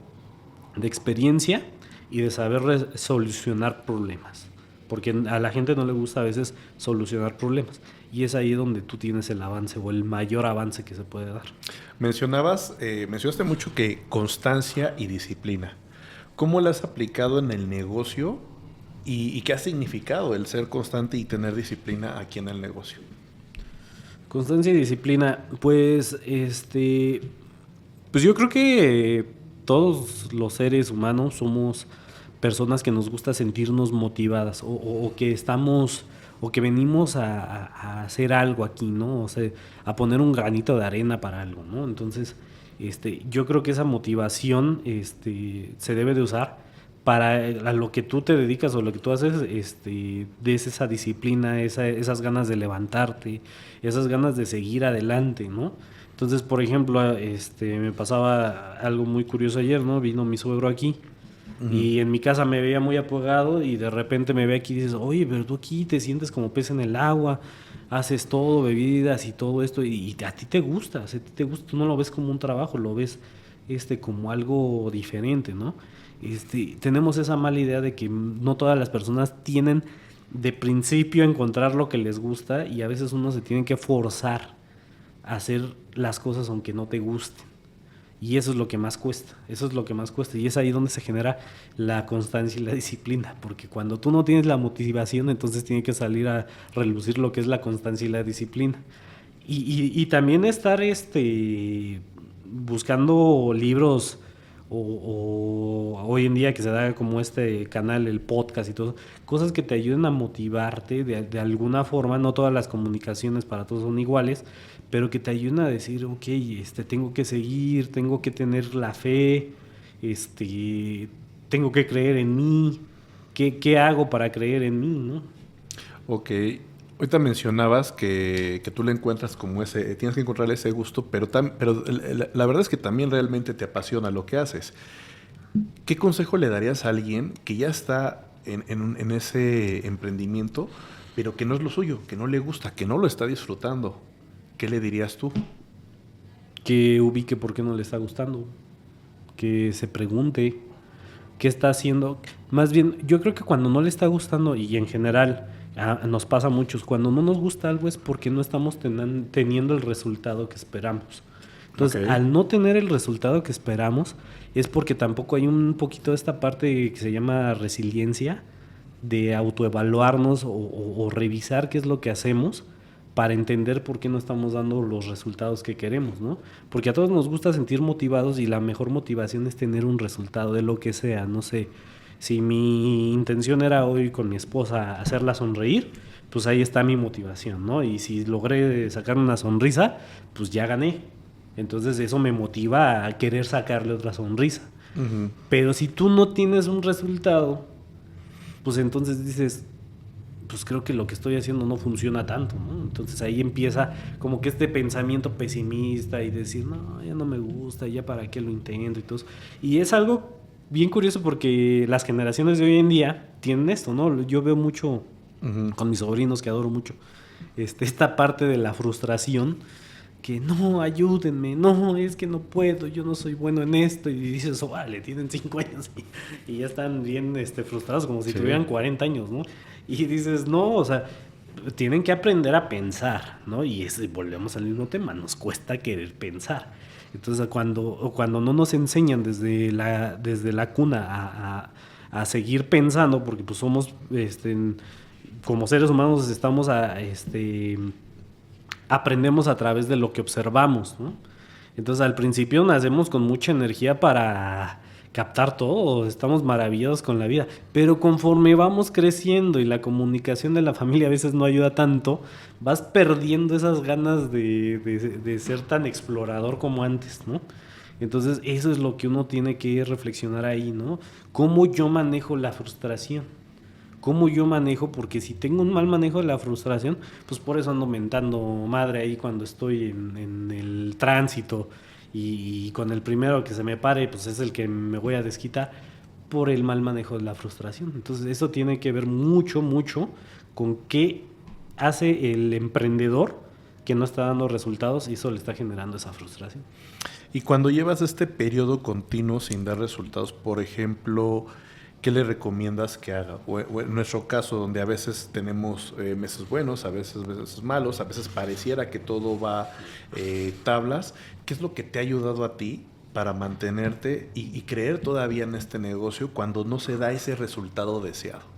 de experiencia y de saber solucionar problemas. Porque a la gente no le gusta a veces solucionar problemas. Y es ahí donde tú tienes el avance o el mayor avance que se puede dar. Mencionaste mucho que constancia y disciplina. ¿Cómo la has aplicado en el negocio y qué ha significado el ser constante y tener disciplina aquí en el negocio? Constancia y disciplina, pues yo creo que todos los seres humanos somos personas que nos gusta sentirnos motivadas o que estamos o que venimos a hacer algo aquí, ¿no? O sea, a poner un granito de arena para algo, ¿no? Entonces, yo creo que esa motivación se debe de usar para a lo que tú te dedicas o lo que tú haces, des esa disciplina, esas ganas de levantarte, esas ganas de seguir adelante, ¿no? Entonces, por ejemplo, me pasaba algo muy curioso ayer, ¿no? Vino mi suegro aquí y en mi casa me veía muy apagado y de repente me ve aquí y dices, oye, pero tú aquí te sientes como pez en el agua, haces todo, bebidas y todo esto y a ti te gusta, o sea, a ti te gusta, tú no lo ves como un trabajo, lo ves como algo diferente, ¿no? Tenemos esa mala idea de que no todas las personas tienen de principio encontrar lo que les gusta y a veces uno se tiene que forzar a hacer las cosas aunque no te gusten. Y eso es lo que más cuesta, y es ahí donde se genera la constancia y la disciplina, porque cuando tú no tienes la motivación, entonces tiene que salir a relucir lo que es la constancia y la disciplina. Y también estar buscando libros o hoy en día que se da como este canal, el podcast y todo, cosas que te ayuden a motivarte de alguna forma. No todas las comunicaciones para todos son iguales, pero que te ayuden a decir, ok, tengo que seguir, tengo que tener la fe, tengo que creer en mí, ¿qué hago para creer en mí, no? Ok, ahorita mencionabas que tú le encuentras como tienes que encontrarle ese gusto, pero la verdad es que también realmente te apasiona lo que haces. ¿Qué consejo le darías a alguien que ya está en ese emprendimiento, pero que no es lo suyo, que no le gusta, que no lo está disfrutando? ¿Qué le dirías tú? Que ubique por qué no le está gustando, que se pregunte qué está haciendo. Más bien, yo creo que cuando no le está gustando, y en general nos pasa a muchos, cuando no nos gusta algo es porque no estamos teniendo el resultado que esperamos. Entonces, okay, al no tener el resultado que esperamos, es porque tampoco hay un poquito de esta parte que se llama resiliencia, de autoevaluarnos o revisar qué es lo que hacemos para entender por qué no estamos dando los resultados que queremos, ¿no? Porque a todos nos gusta sentir motivados y la mejor motivación es tener un resultado de lo que sea. No sé, si mi intención era hoy con mi esposa hacerla sonreír, pues ahí está mi motivación, ¿no? Y si logré sacar una sonrisa, pues ya gané. Entonces eso me motiva a querer sacarle otra sonrisa. Uh-huh. Pero si tú no tienes un resultado, pues entonces dices, pues creo que lo que estoy haciendo no funciona tanto, ¿no? Entonces ahí empieza como que este pensamiento pesimista y decir, no, ya no me gusta, ya para qué lo intento y todo eso. Y es algo bien curioso porque las generaciones de hoy en día tienen esto, ¿no? Yo veo mucho uh-huh, con mis sobrinos que adoro mucho, esta parte de la frustración, que no, ayúdenme, no, es que no puedo, yo no soy bueno en esto, y dices, oh, vale, tienen 5 años y ya están bien frustrados, como si sí, tuvieran 40 años, ¿no? Y dices, no, o sea, tienen que aprender a pensar, ¿no? Y volvemos al mismo tema, nos cuesta querer pensar. Entonces, cuando no nos enseñan desde la cuna a seguir pensando, porque pues somos, como seres humanos estamos aprendemos a través de lo que observamos, ¿no? Entonces al principio nacemos con mucha energía para captar todo, estamos maravillados con la vida, pero conforme vamos creciendo y la comunicación de la familia a veces no ayuda tanto, vas perdiendo esas ganas de ser tan explorador como antes, ¿no? Entonces, eso es lo que uno tiene que reflexionar ahí, ¿no? ¿Cómo yo manejo la frustración? ¿Cómo yo manejo? Porque si tengo un mal manejo de la frustración, pues por eso ando mentando madre ahí cuando estoy en el tránsito y con el primero que se me pare, pues es el que me voy a desquitar por el mal manejo de la frustración. Entonces, eso tiene que ver mucho, mucho con qué hace el emprendedor que no está dando resultados y eso le está generando esa frustración. Y cuando llevas este periodo continuo sin dar resultados, por ejemplo, ¿qué le recomiendas que haga? O en nuestro caso, donde a veces tenemos meses buenos, a veces meses malos, a veces pareciera que todo va tablas, ¿qué es lo que te ha ayudado a ti para mantenerte y creer todavía en este negocio cuando no se da ese resultado deseado?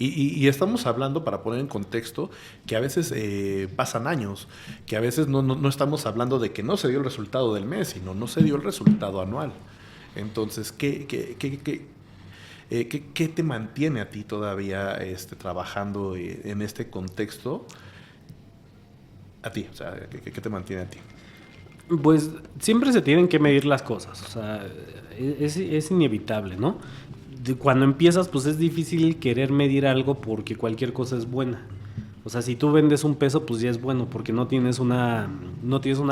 Y estamos hablando, para poner en contexto, que a veces pasan años, que a veces no estamos hablando de que no se dio el resultado del mes, sino no se dio el resultado anual. Entonces, ¿qué te mantiene a ti todavía trabajando en este contexto? A ti, o sea, ¿qué te mantiene a ti? Pues siempre se tienen que medir las cosas, o sea, es inevitable, ¿no? Cuando empiezas, pues es difícil querer medir algo porque cualquier cosa es buena. O sea, si tú vendes un peso, pues ya es bueno porque no tienes una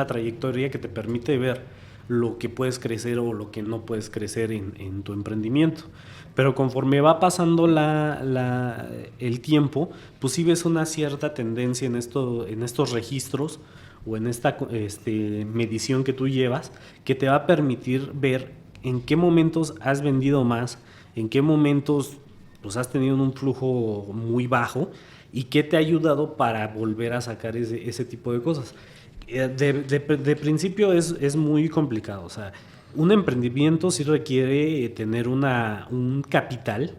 trayectoria que te permite ver lo que puedes crecer o lo que no puedes crecer en tu emprendimiento. Pero conforme va pasando el tiempo, pues sí ves una cierta tendencia en estos registros o en esta medición que tú llevas que te va a permitir ver en qué momentos has vendido más, en qué momentos pues, has tenido un flujo muy bajo y qué te ha ayudado para volver a sacar ese tipo de cosas. De principio es muy complicado, o sea, un emprendimiento sí requiere tener un capital,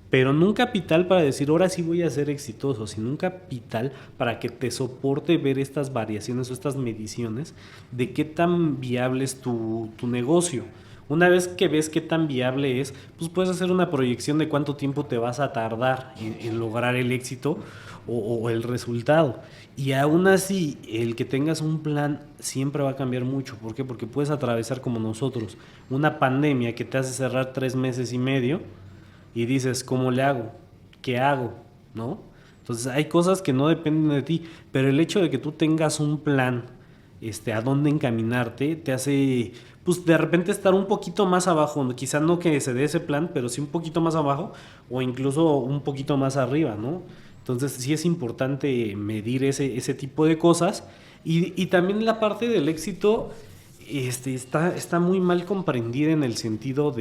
pero no un capital para decir ahora sí voy a ser exitoso, sino un capital para que te soporte ver estas variaciones o estas mediciones de qué tan viable es tu negocio. Una vez que ves qué tan viable es, pues puedes hacer una proyección de cuánto tiempo te vas a tardar en lograr el éxito o el resultado. Y aún así, el que tengas un plan siempre va a cambiar mucho. ¿Por qué? Porque puedes atravesar como nosotros una pandemia que te hace cerrar 3 meses y medio y dices, ¿cómo le hago? ¿Qué hago? ¿No? Entonces hay cosas que no dependen de ti, pero el hecho de que tú tengas un plan a dónde encaminarte, te hace, pues de repente estar un poquito más abajo, quizá no que se dé ese plan, pero sí un poquito más abajo o incluso un poquito más arriba, ¿no? Entonces sí es importante medir ese tipo de cosas y también la parte del éxito está muy mal comprendida en el sentido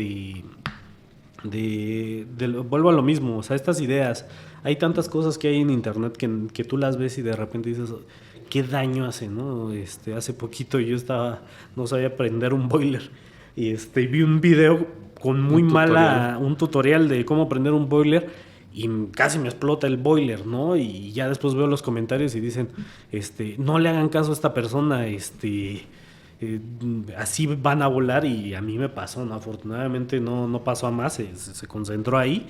vuelvo a lo mismo, o sea, estas ideas, hay tantas cosas que hay en internet que tú las ves y de repente dices, qué daño hace, ¿no? Hace poquito yo no sabía prender un boiler y vi un video con un tutorial de cómo prender un boiler y casi me explota el boiler, ¿no? Y ya después veo los comentarios y dicen, no le hagan caso a esta persona, así van a volar y a mí me pasó, ¿no? Afortunadamente no pasó a más, se concentró ahí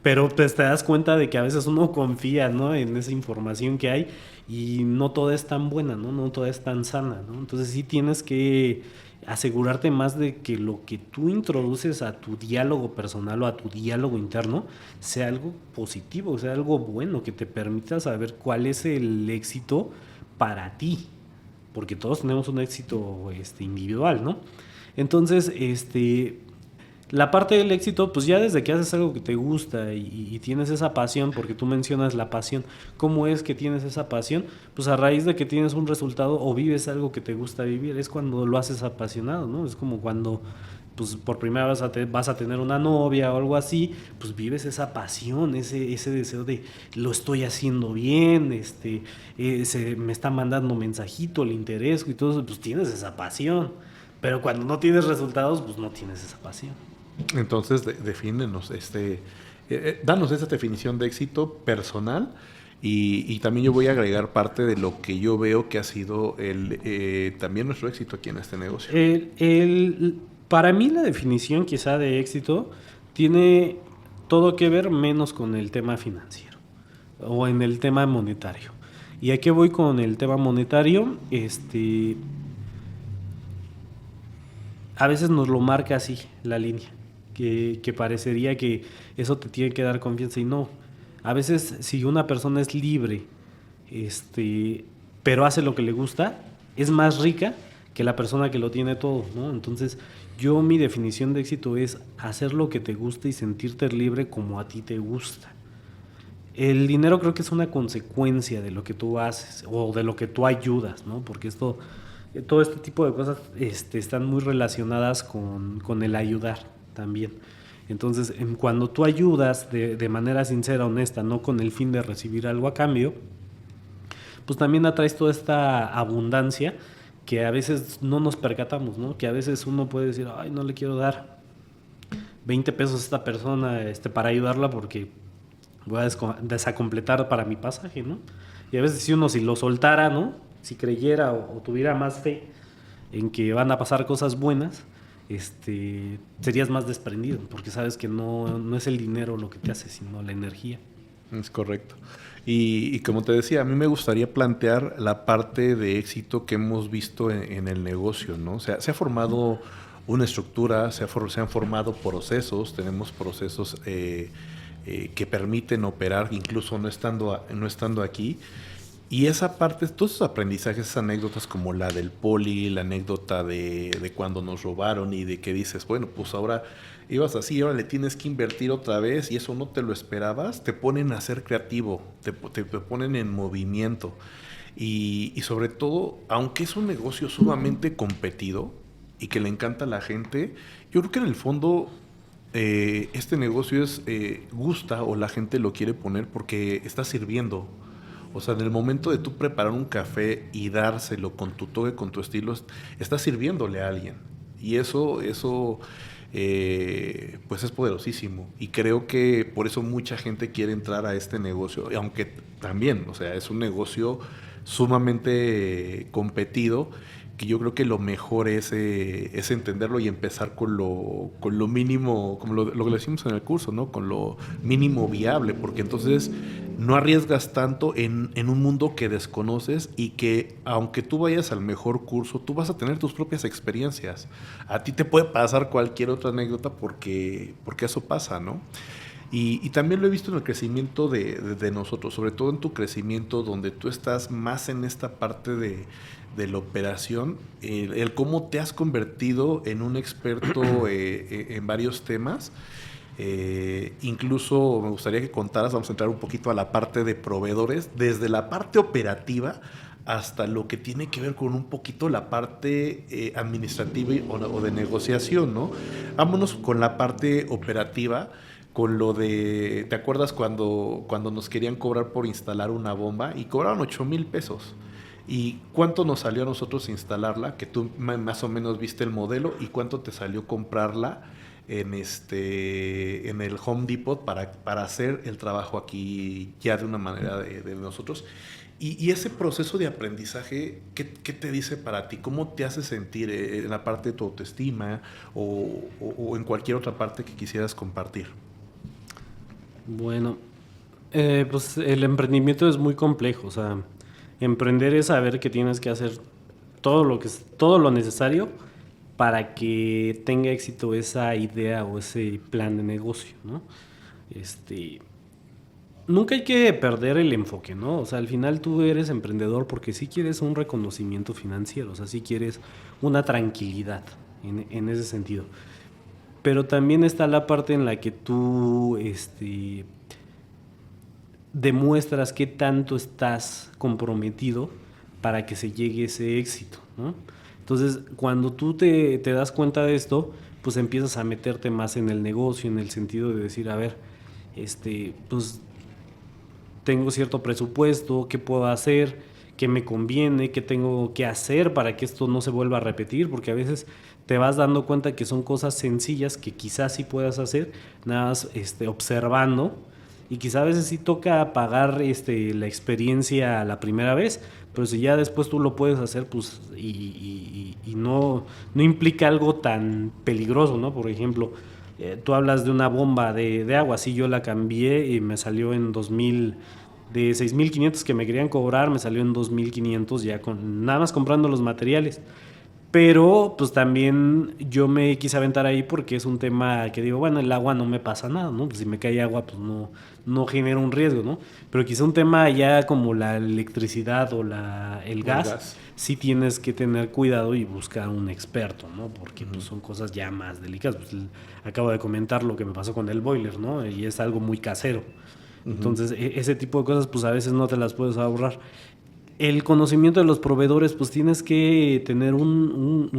pero pues te das cuenta de que a veces uno confía, ¿no? En esa información que hay y no toda es tan buena, ¿no? No toda es tan sana, ¿no? Entonces sí tienes que asegurarte más de que lo que tú introduces a tu diálogo personal o a tu diálogo interno sea algo positivo, sea algo bueno, que te permita saber cuál es el éxito para ti, porque todos tenemos un éxito individual, ¿no? Entonces, la parte del éxito, pues ya desde que haces algo que te gusta y tienes esa pasión, porque tú mencionas la pasión, ¿cómo es que tienes esa pasión? Pues a raíz de que tienes un resultado o vives algo que te gusta vivir, es cuando lo haces apasionado, ¿no? Es como cuando pues por primera vez vas a tener una novia o algo así, pues vives esa pasión, ese deseo de lo estoy haciendo bien, me está mandando mensajito, le intereso y todo eso, pues tienes esa pasión. Pero cuando no tienes resultados, pues no tienes esa pasión. Entonces, defínenos, danos esa definición de éxito personal y también yo voy a agregar parte de lo que yo veo que ha sido también nuestro éxito aquí en este negocio. Para mí la definición quizá de éxito tiene todo que ver menos con el tema financiero o en el tema monetario. ¿Y a qué voy con el tema monetario? a veces nos lo marca así la línea, que parecería que eso te tiene que dar confianza y no. A veces si una persona es libre, pero hace lo que le gusta, es más rica que la persona que lo tiene todo, ¿no? Entonces, mi definición de éxito es hacer lo que te gusta y sentirte libre como a ti te gusta. El dinero creo que es una consecuencia de lo que tú haces o de lo que tú ayudas, ¿no? Porque todo este tipo de cosas están muy relacionadas con el ayudar también. Entonces, cuando tú ayudas de manera sincera, honesta, no con el fin de recibir algo a cambio, pues también atraes toda esta abundancia que a veces no nos percatamos, ¿no? Que a veces uno puede decir, ay, no le quiero dar 20 pesos a esta persona para ayudarla porque voy a desacompletar para mi pasaje, ¿no? Y a veces si lo soltara, ¿no? Si creyera o tuviera más fe en que van a pasar cosas buenas, serías más desprendido, porque sabes que no es el dinero lo que te hace, sino la energía. Es correcto. Y como te decía, a mí me gustaría plantear la parte de éxito que hemos visto en el negocio, ¿no? O sea, se ha formado una estructura, se han formado procesos, tenemos procesos que permiten operar incluso no estando aquí. Y esa parte, todos esos aprendizajes, esas anécdotas como la del poli, la anécdota de cuando nos robaron y de que dices, bueno, pues ahora ibas así, ahora le tienes que invertir otra vez y eso no te lo esperabas, te ponen a ser creativo, te ponen en movimiento. Y sobre todo, aunque es un negocio sumamente competido y que le encanta a la gente, yo creo que en el fondo este negocio gusta o la gente lo quiere poner porque está sirviendo. O sea, en el momento de tú preparar un café y dárselo con tu toque, con tu estilo, estás sirviéndole a alguien. Y eso pues es poderosísimo. Y creo que por eso mucha gente quiere entrar a este negocio. Aunque también, o sea, es un negocio sumamente competido, que yo creo que lo mejor es entenderlo y empezar con lo mínimo, como lo que decimos en el curso, ¿no? Con lo mínimo viable, porque entonces no arriesgas tanto en un mundo que desconoces y que aunque tú vayas al mejor curso, tú vas a tener tus propias experiencias. A ti te puede pasar cualquier otra anécdota porque eso pasa, ¿no? Y también lo he visto en el crecimiento de nosotros, sobre todo en tu crecimiento donde tú estás más en esta parte de la operación, el cómo te has convertido en un experto en varios temas. Incluso me gustaría que contaras, vamos a entrar un poquito a la parte de proveedores, desde la parte operativa hasta lo que tiene que ver con un poquito la parte administrativa o de negociación, ¿no? Vámonos con la parte operativa, con lo de, ¿te acuerdas cuando nos querían cobrar por instalar una bomba? Y cobraron 8,000 pesos. ¿Y cuánto nos salió a nosotros instalarla? Que tú más o menos viste el modelo y cuánto te salió comprarla en el Home Depot para hacer el trabajo aquí ya de una manera de nosotros. Y ese proceso de aprendizaje, ¿qué te dice para ti? ¿Cómo te hace sentir en la parte de tu autoestima o en cualquier otra parte que quisieras compartir? Bueno, pues el emprendimiento es muy complejo, o sea, emprender es saber que tienes que hacer todo lo necesario para que tenga éxito esa idea o ese plan de negocio, ¿no? Nunca hay que perder el enfoque, ¿no? O sea, al final tú eres emprendedor porque sí quieres un reconocimiento financiero, o sea, sí quieres una tranquilidad en ese sentido. Pero también está la parte en la que tú demuestras qué tanto estás comprometido para que se llegue ese éxito, ¿no? Entonces, cuando tú te das cuenta de esto, pues empiezas a meterte más en el negocio, en el sentido de decir, a ver, pues tengo cierto presupuesto, ¿qué puedo hacer? ¿Qué me conviene? ¿Qué tengo que hacer para que esto no se vuelva a repetir? Porque a veces te vas dando cuenta que son cosas sencillas que quizás sí puedas hacer, nada más observando, y quizás a veces sí toca pagar la experiencia la primera vez, pero si ya después tú lo puedes hacer, pues y no implica algo tan peligroso, ¿no? Por ejemplo, tú hablas de una bomba de agua, sí, yo la cambié y me salió en 2000, de 6,500 que me querían cobrar, me salió en 2,500 ya nada más comprando los materiales. Pero pues también yo me quise aventar ahí porque es un tema que digo, bueno, el agua no me pasa nada, ¿no? Pues si me cae agua, pues no genera un riesgo, ¿no? Pero quizá un tema ya como la electricidad o el gas, sí tienes que tener cuidado y buscar un experto, ¿no? Porque pues son cosas ya más delicadas. Pues, acabo de comentar lo que me pasó con el boiler, ¿no? Y es algo muy casero. Entonces, ese tipo de cosas, pues a veces no te las puedes ahorrar. El conocimiento de los proveedores, pues tienes que tener un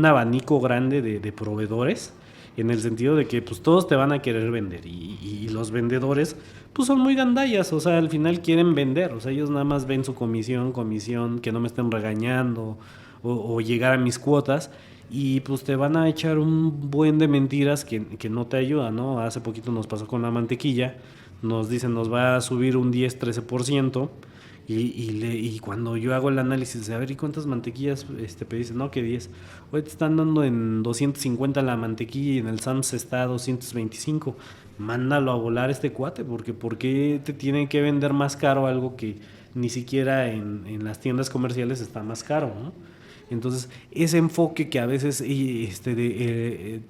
abanico grande de proveedores, en el sentido de que pues todos te van a querer vender y los vendedores pues son muy gandallas, o sea, al final quieren vender, o sea, ellos nada más ven su comisión, que no me estén regañando o llegar a mis cuotas. Y pues te van a echar un buen de mentiras que no te ayudan, ¿no? Hace poquito nos pasó con la mantequilla. Nos dicen, nos va a subir un 10-13%. Y cuando yo hago el análisis de, a ver, ¿y cuántas mantequillas pediste? No, que 10. Hoy te están dando en 250 la mantequilla y en el Sams está a 225. Mándalo a volar este cuate, porque ¿por qué te tienen que vender más caro algo que ni siquiera en las tiendas comerciales está más caro, ¿no? Entonces, ese enfoque que a veces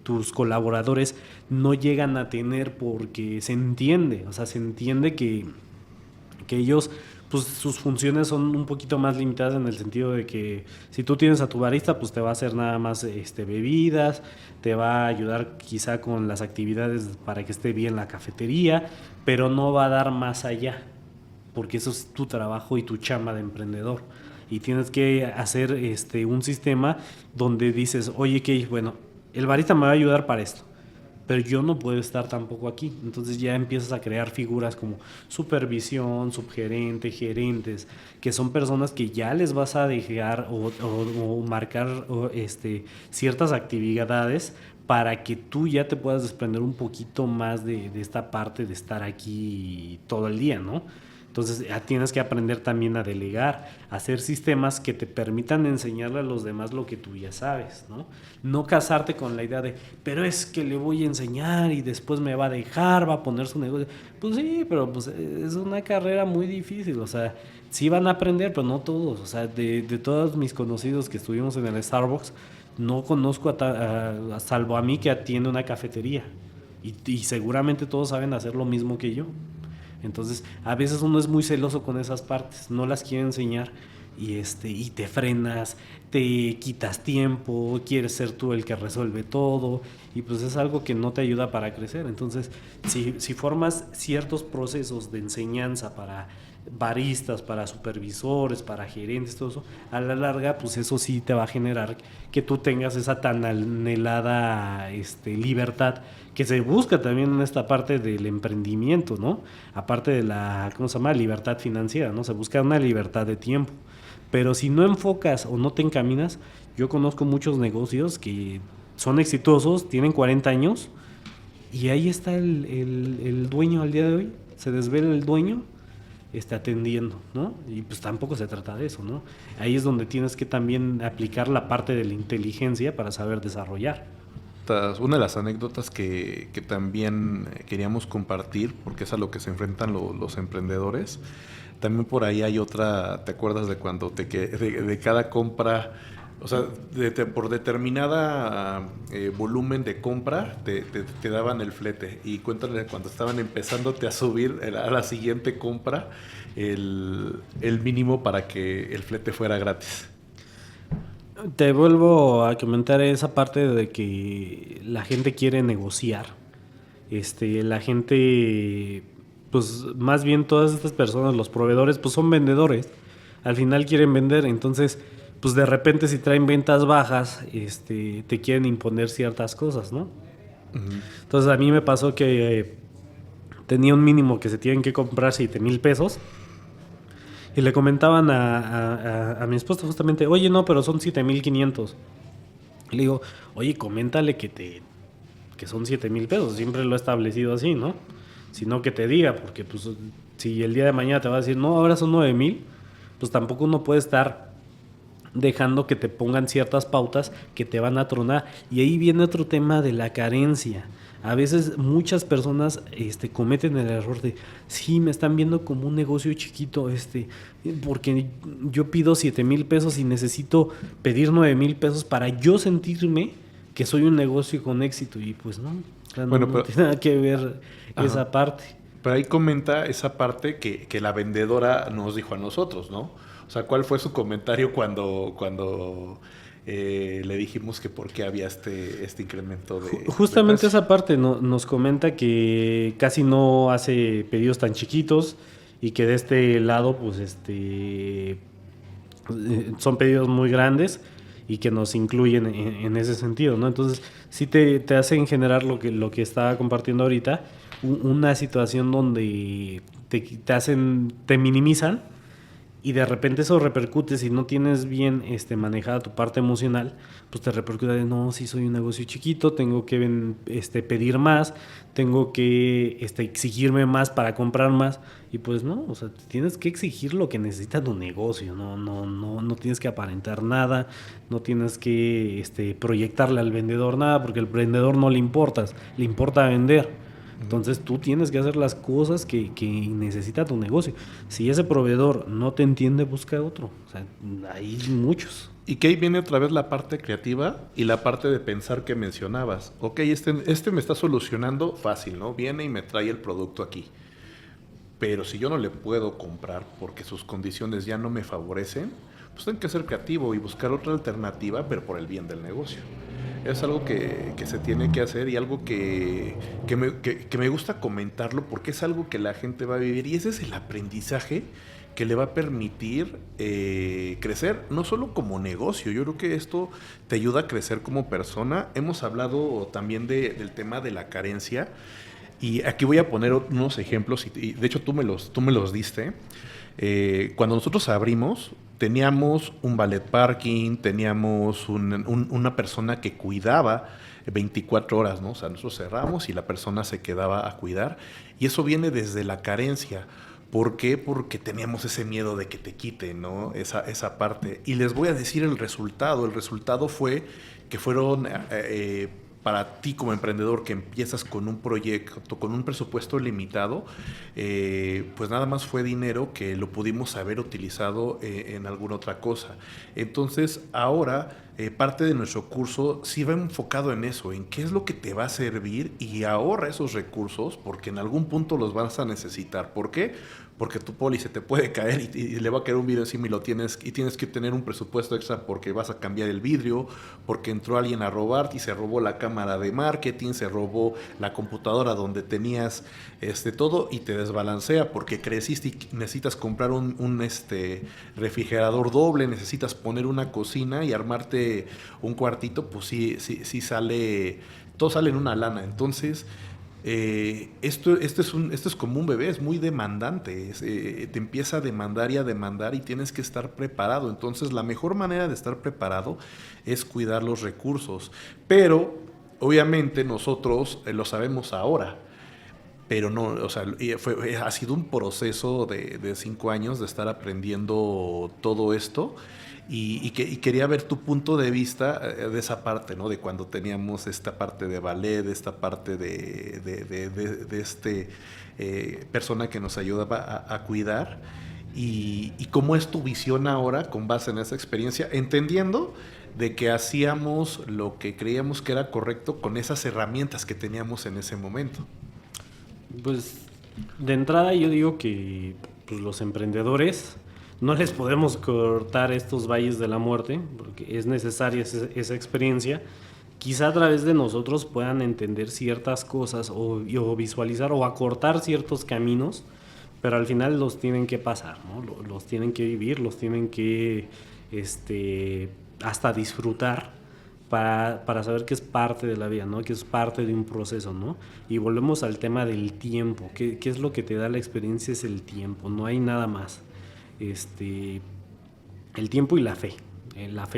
tus colaboradores no llegan a tener porque se entiende, o sea, se entiende que ellos, pues sus funciones son un poquito más limitadas en el sentido de que si tú tienes a tu barista, pues te va a hacer nada más bebidas, te va a ayudar quizá con las actividades para que esté bien la cafetería, pero no va a dar más allá, porque eso es tu trabajo y tu chamba de emprendedor. Y tienes que hacer un sistema donde dices, oye, que bueno, el barista me va a ayudar para esto, pero yo no puedo estar tampoco aquí. Entonces ya empiezas a crear figuras como supervisión, subgerente, gerentes, que son personas que ya les vas a dejar o marcar ciertas actividades para que tú ya te puedas desprender un poquito más de esta parte de estar aquí todo el día, ¿no? Entonces ya tienes que aprender también a delegar, a hacer sistemas que te permitan enseñarle a los demás lo que tú ya sabes, ¿no? No casarte con la idea de, pero es que le voy a enseñar y después me va a dejar, va a poner su negocio. Pues sí, pero pues es una carrera muy difícil, o sea, sí van a aprender, pero no todos. O sea, de todos mis conocidos que estuvimos en el Starbucks, no conozco salvo a mí que atiende una cafetería. Y seguramente todos saben hacer lo mismo que yo. Entonces, a veces uno es muy celoso con esas partes, no las quiere enseñar y te frenas, te quitas tiempo, quieres ser tú el que resuelve todo y pues es algo que no te ayuda para crecer. Entonces, si formas ciertos procesos de enseñanza para baristas, para supervisores, para gerentes, todo eso, a la larga, pues eso sí te va a generar que tú tengas esa tan anhelada libertad que se busca también en esta parte del emprendimiento, ¿no? Aparte de la, ¿cómo se llama? Libertad financiera, ¿no? Se busca una libertad de tiempo. Pero si no enfocas o no te encaminas, yo conozco muchos negocios que son exitosos, tienen 40 años y ahí está el dueño al día de hoy, se desvela el dueño atendiendo, ¿no? Y pues tampoco se trata de eso, ¿no? Ahí es donde tienes que también aplicar la parte de la inteligencia para saber desarrollar. Una de las anécdotas que también queríamos compartir, porque es a lo que se enfrentan los emprendedores, también por ahí hay otra, ¿te acuerdas de cuando de cada compra, o sea, por determinada volumen de compra, te daban el flete? Y cuéntale, cuando estaban empezándote a subir a la siguiente compra, el mínimo para que el flete fuera gratis. Te vuelvo a comentar esa parte de que la gente quiere negociar. La gente, pues más bien todas estas personas, los proveedores, pues son vendedores. Al final quieren vender, entonces, pues de repente si traen ventas bajas, te quieren imponer ciertas cosas, ¿no? Uh-huh. Entonces a mí me pasó que tenía un mínimo que se tienen que comprar 7,000 pesos. Y le comentaban a mi esposa justamente, oye, no, pero son 7,500. Y le digo, oye, coméntale que son 7,000 pesos. Siempre lo he establecido así, ¿no? Sino que te diga, porque pues si el día de mañana te va a decir, no, ahora son 9,000, pues tampoco uno puede estar dejando que te pongan ciertas pautas que te van a tronar. Y ahí viene otro tema de la carencia. A veces muchas personas cometen el error de, sí, me están viendo como un negocio chiquito, porque yo pido 7,000 pesos y necesito pedir 9,000 pesos para yo sentirme que soy un negocio con éxito. Y pues no, o sea, no tiene nada que ver esa parte. Pero ahí comenta esa parte que la vendedora nos dijo a nosotros, ¿no? O sea, ¿cuál fue su comentario cuando le dijimos que por qué había este incremento de Justamente precio? esa parte nos comenta que casi no hace pedidos tan chiquitos y que de este lado pues son pedidos muy grandes y que nos incluyen en ese sentido, ¿no? Entonces sí te hacen generar lo que estaba compartiendo ahorita, una situación donde te minimizan y de repente eso repercute, si no tienes bien manejada tu parte emocional, pues te repercute de, no, si soy un negocio chiquito, tengo que pedir más, tengo que exigirme más para comprar más, y pues no, o sea, tienes que exigir lo que necesita tu negocio, no tienes que aparentar nada, no tienes que proyectarle al vendedor nada, porque al vendedor no le importas, le importa vender. Entonces tú tienes que hacer las cosas que necesita tu negocio. Si ese proveedor no te entiende, busca otro. O sea, hay muchos. Y que ahí viene otra vez la parte creativa y la parte de pensar que mencionabas. Ok, este me está solucionando fácil, ¿no? Viene y me trae el producto aquí. Pero si yo no le puedo comprar porque sus condiciones ya no me favorecen, pues tengo que ser creativo y buscar otra alternativa, pero por el bien del negocio. Es algo que se tiene que hacer y algo que me gusta comentarlo porque es algo que la gente va a vivir y ese es el aprendizaje que le va a permitir crecer, no solo como negocio. Yo creo que esto te ayuda a crecer como persona. Hemos hablado también del tema de la carencia. Y aquí voy a poner unos ejemplos, y de hecho tú me los diste. Cuando nosotros abrimos, teníamos un valet parking, teníamos una persona que cuidaba 24 horas, ¿no? O sea, nosotros cerramos y la persona se quedaba a cuidar. Y eso viene desde la carencia. ¿Por qué? Porque teníamos ese miedo de que te quiten, ¿no? Esa parte. Y les voy a decir el resultado. El resultado fue que fueron... para ti como emprendedor que empiezas con un proyecto, con un presupuesto limitado, pues nada más fue dinero que lo pudimos haber utilizado en alguna otra cosa. Entonces ahora parte de nuestro curso sí va enfocado en eso, en qué es lo que te va a servir y ahorra esos recursos porque en algún punto los vas a necesitar. ¿Por qué? Porque tu poli se te puede caer y le va a caer un vidrio encima y tienes que tener un presupuesto extra porque vas a cambiar el vidrio, porque entró alguien a robarte y se robó la cámara de marketing, se robó la computadora donde tenías todo y te desbalancea porque creciste y necesitas comprar un refrigerador doble, necesitas poner una cocina y armarte un cuartito, pues sí sale, todo sale en una lana. Entonces esto es como un bebé, es muy demandante, te empieza a demandar y tienes que estar preparado. Entonces la mejor manera de estar preparado es cuidar los recursos, pero obviamente nosotros lo sabemos ahora, pero no, o sea, ha sido un proceso de 5 años de estar aprendiendo todo esto y quería ver tu punto de vista de esa parte, ¿no? De cuando teníamos esta parte de ballet, de esta parte de persona que nos ayudaba a cuidar y cómo es tu visión ahora con base en esa experiencia, entendiendo de que hacíamos lo que creíamos que era correcto con esas herramientas que teníamos en ese momento. Pues de entrada yo digo que pues, los emprendedores no les podemos cortar estos valles de la muerte porque es necesaria esa experiencia. Quizá a través de nosotros puedan entender ciertas cosas o visualizar o acortar ciertos caminos, pero al final los tienen que pasar, ¿no? Los tienen que vivir, los tienen que hasta disfrutar para saber que es parte de la vida, ¿no? Que es parte de un proceso, ¿no? Y volvemos al tema del tiempo. ¿Qué es lo que te da la experiencia? Es el tiempo, no hay nada más. El tiempo y la fe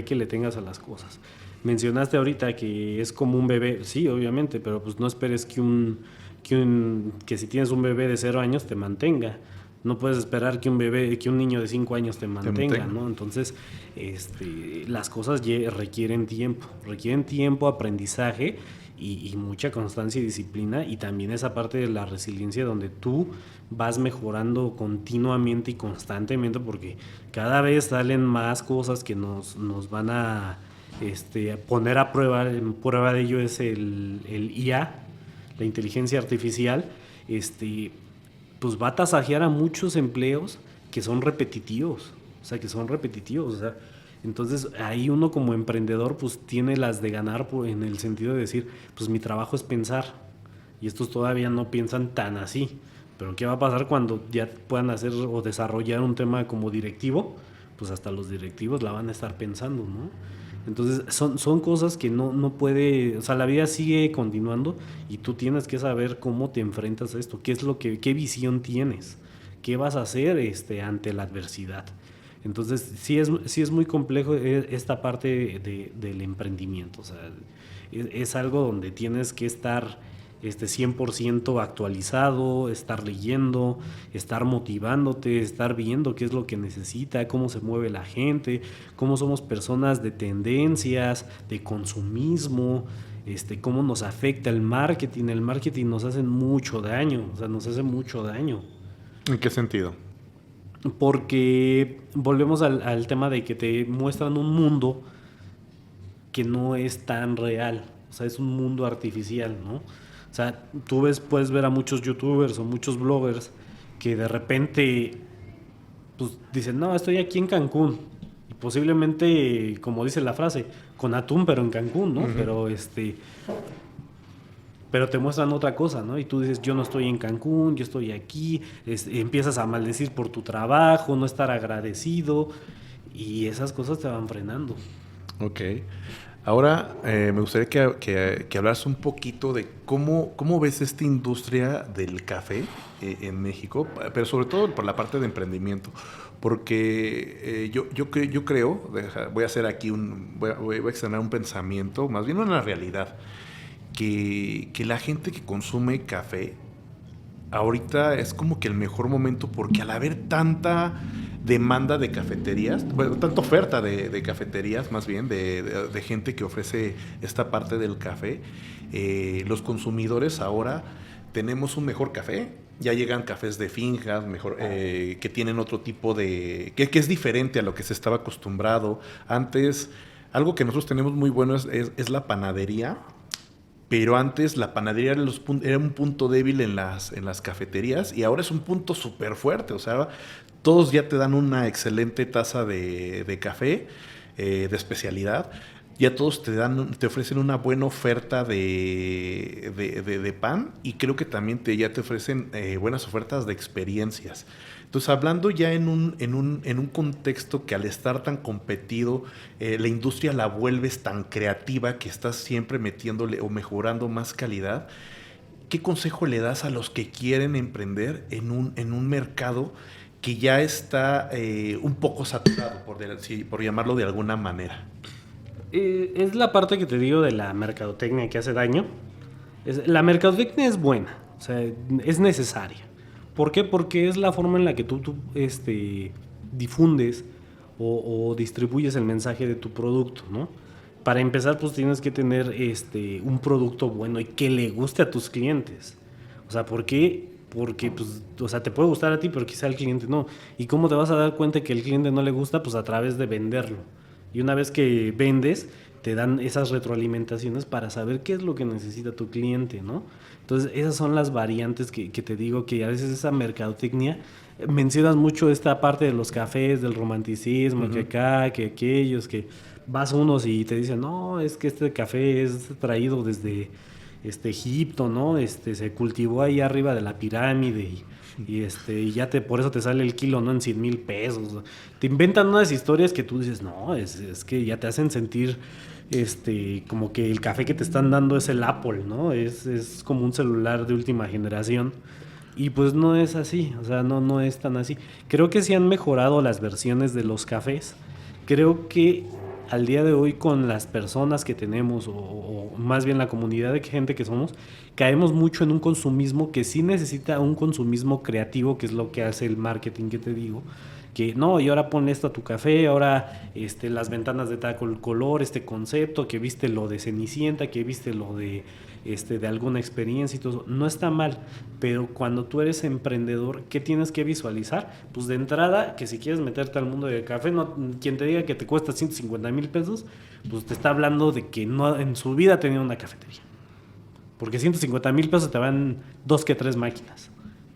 que le tengas a las cosas. Mencionaste ahorita que es como un bebé, sí, obviamente, pero pues no esperes que si tienes un bebé de 0 años te mantenga. No puedes esperar que un niño de 5 años te mantenga, ¿no? Entonces, las cosas requieren tiempo, aprendizaje y mucha constancia y disciplina, y también esa parte de la resiliencia donde tú vas mejorando continuamente y constantemente, porque cada vez salen más cosas que nos van a poner a prueba. En prueba de ello es el IA, la inteligencia artificial. Pues va a tasajear a muchos empleos que son repetitivos, o sea, entonces ahí uno como emprendedor pues tiene las de ganar en el sentido de decir, pues mi trabajo es pensar, y estos todavía no piensan tan así, pero ¿qué va a pasar cuando ya puedan hacer o desarrollar un tema como directivo? Pues hasta los directivos la van a estar pensando, ¿no? Entonces son cosas que no puede, o sea, la vida sigue continuando y tú tienes que saber cómo te enfrentas a esto, qué visión tienes, qué vas a hacer ante la adversidad. Entonces sí es muy complejo esta parte del emprendimiento, o sea, es algo donde tienes que estar 100% actualizado, estar leyendo, estar motivándote, estar viendo qué es lo que necesita, cómo se mueve la gente, cómo somos personas de tendencias, de consumismo, cómo nos afecta el marketing. El marketing nos hace mucho daño, o sea, nos hace mucho daño. ¿En qué sentido? Porque volvemos al tema de que te muestran un mundo que no es tan real, o sea, es un mundo artificial, ¿no? O sea, puedes ver a muchos youtubers o muchos bloggers que de repente pues dicen, no, estoy aquí en Cancún. Y posiblemente, como dice la frase, con atún, pero en Cancún, ¿no? Uh-huh. Pero te muestran otra cosa, ¿no? Y tú dices, yo no estoy en Cancún, yo estoy aquí. Empiezas a maldecir por tu trabajo, no estar agradecido. Y esas cosas te van frenando. Ok. Ahora me gustaría que hablaras un poquito de cómo ves esta industria del café en México, pero sobre todo por la parte de emprendimiento, porque yo creo, voy a hacer aquí voy a externar un pensamiento, más bien una realidad, que la gente que consume café ahorita es como que el mejor momento, porque al haber tanta demanda de cafeterías, bueno, tanta oferta de cafeterías, más bien, de gente que ofrece esta parte del café, los consumidores ahora tenemos un mejor café. Ya llegan cafés de finjas, mejor, que tienen otro tipo de... que es diferente a lo que se estaba acostumbrado. Antes, algo que nosotros tenemos muy bueno es la panadería. Pero antes la panadería era un punto débil en las cafeterías, y ahora es un punto súper fuerte. O sea, todos ya te dan una excelente taza de café de especialidad. Ya todos te ofrecen una buena oferta de pan, y creo que también ya te ofrecen buenas ofertas de experiencias. Entonces, hablando ya en un contexto que al estar tan competido, la industria la vuelves tan creativa que estás siempre metiéndole o mejorando más calidad, ¿qué consejo le das a los que quieren emprender en un mercado que ya está un poco saturado, por llamarlo de alguna manera? Es la parte que te digo de la mercadotecnia que hace daño. La mercadotecnia es buena, o sea, es necesaria. ¿Por qué? Porque es la forma en la que tú difundes o distribuyes el mensaje de tu producto, ¿no? Para empezar, pues tienes que tener un producto bueno y que le guste a tus clientes. O sea, ¿por qué? Porque, pues, o sea, te puede gustar a ti, pero quizá al cliente no. ¿Y cómo te vas a dar cuenta que al cliente no le gusta? Pues a través de venderlo. Y una vez que vendes, te dan esas retroalimentaciones para saber qué es lo que necesita tu cliente, ¿no? Entonces, esas son las variantes que te digo, que a veces esa mercadotecnia, mencionas mucho esta parte de los cafés, del romanticismo, uh-huh, que acá, que aquellos, que vas unos y te dicen, no, es que este café es traído desde Egipto, ¿no? Se cultivó ahí arriba de la pirámide y ya por eso te sale el kilo, ¿no? En 100,000 pesos. Te inventan unas historias que tú dices, no, es que ya te hacen sentir como que el café que te están dando es el Apple, ¿no? Es como un celular de última generación. Y pues no es así, o sea, no es tan así. Creo que sí han mejorado las versiones de los cafés. Creo que al día de hoy, con las personas que tenemos, o más bien la comunidad de gente que somos, caemos mucho en un consumismo que sí necesita un consumismo creativo, que es lo que hace el marketing que te digo, que no, y ahora ponle esto a tu café, ahora las ventanas de tal color, este concepto, que viste lo de Cenicienta, que viste lo de alguna experiencia y todo eso. No está mal, pero cuando tú eres emprendedor, ¿qué tienes que visualizar? Pues de entrada, que si quieres meterte al mundo del café, quien te diga que te cuesta 150,000 pesos, pues te está hablando de que no en su vida ha tenido una cafetería. Porque 150,000 pesos te van 2 que 3 máquinas.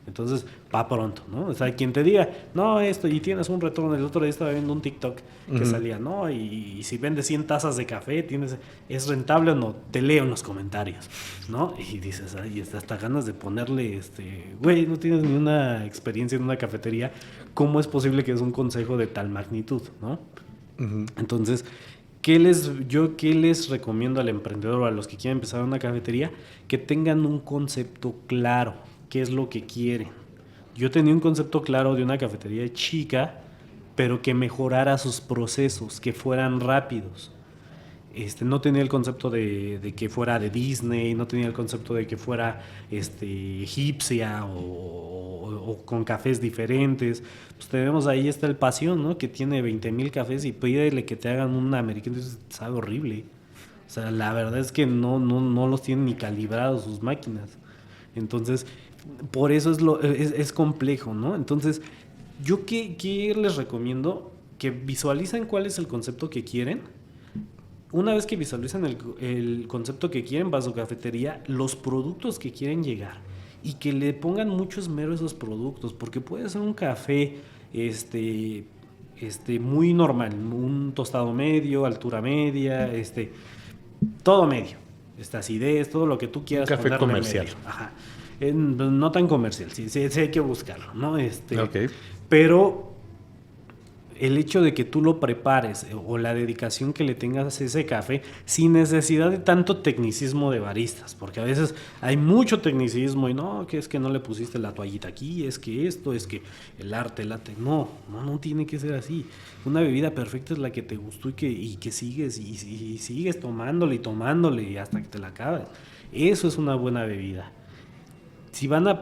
Entonces, va pronto, ¿no? O sea, quien te diga, no, esto, y tienes un retorno. El otro día estaba viendo un TikTok que salía, ¿no? Y si vendes 100 tazas de café, ¿es rentable o no? Te leo en los comentarios, ¿no? Y dices, ay, hasta ganas de ponerle, güey, no tienes ni una experiencia en una cafetería. ¿Cómo es posible que es un consejo de tal magnitud, ¿no? Entonces, ¿qué les recomiendo al emprendedor o a los que quieren empezar una cafetería? Que tengan un concepto claro. ¿Qué es lo que quieren? Yo tenía un concepto claro de una cafetería chica, pero que mejorara sus procesos, que fueran rápidos. No tenía el concepto de que fuera de Disney, no tenía el concepto de que fuera egipcia o con cafés diferentes. Pues tenemos ahí el Pasión, ¿no? Que tiene 20,000 cafés y pídele que te hagan un americano, entonces sabe horrible. O sea, la verdad es que no los tienen ni calibrados sus máquinas. Entonces, por eso es complejo, ¿no? Entonces, ¿yo qué les recomiendo? Que visualicen cuál es el concepto que quieren. Una vez que visualizan el concepto que quieren para su cafetería, los productos que quieren llegar, y que le pongan mucho esmero a esos productos, porque puede ser un café muy normal, un tostado medio, altura media, todo medio, acidez, todo lo que tú quieras. Un café comercial. Ajá. No tan comercial, sí hay que buscarlo, ¿no? Okay. Pero el hecho de que tú lo prepares o la dedicación que le tengas a ese café sin necesidad de tanto tecnicismo de baristas, porque a veces hay mucho tecnicismo y no, que es que no le pusiste la toallita aquí, es que esto, es que el arte. No tiene que ser así. Una bebida perfecta es la que te gustó y que sigues y sigues tomándole hasta que te la acabes. Eso es una buena bebida. Si van a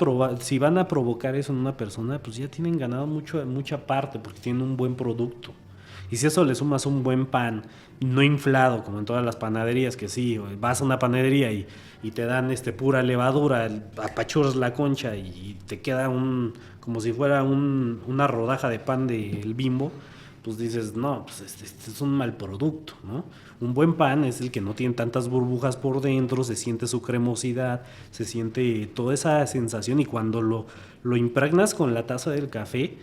provocar eso en una persona, pues ya tienen ganado mucha parte, porque tienen un buen producto. Y si eso le sumas un buen pan, no inflado, como en todas las panaderías, que sí, vas a una panadería y te dan pura levadura, apachurras la concha y te queda como si fuera una rodaja de pan del Bimbo, pues dices, no, pues este es un mal producto, ¿no? Un buen pan es el que no tiene tantas burbujas por dentro, se siente su cremosidad, se siente toda esa sensación, y cuando lo impregnas con la taza del café,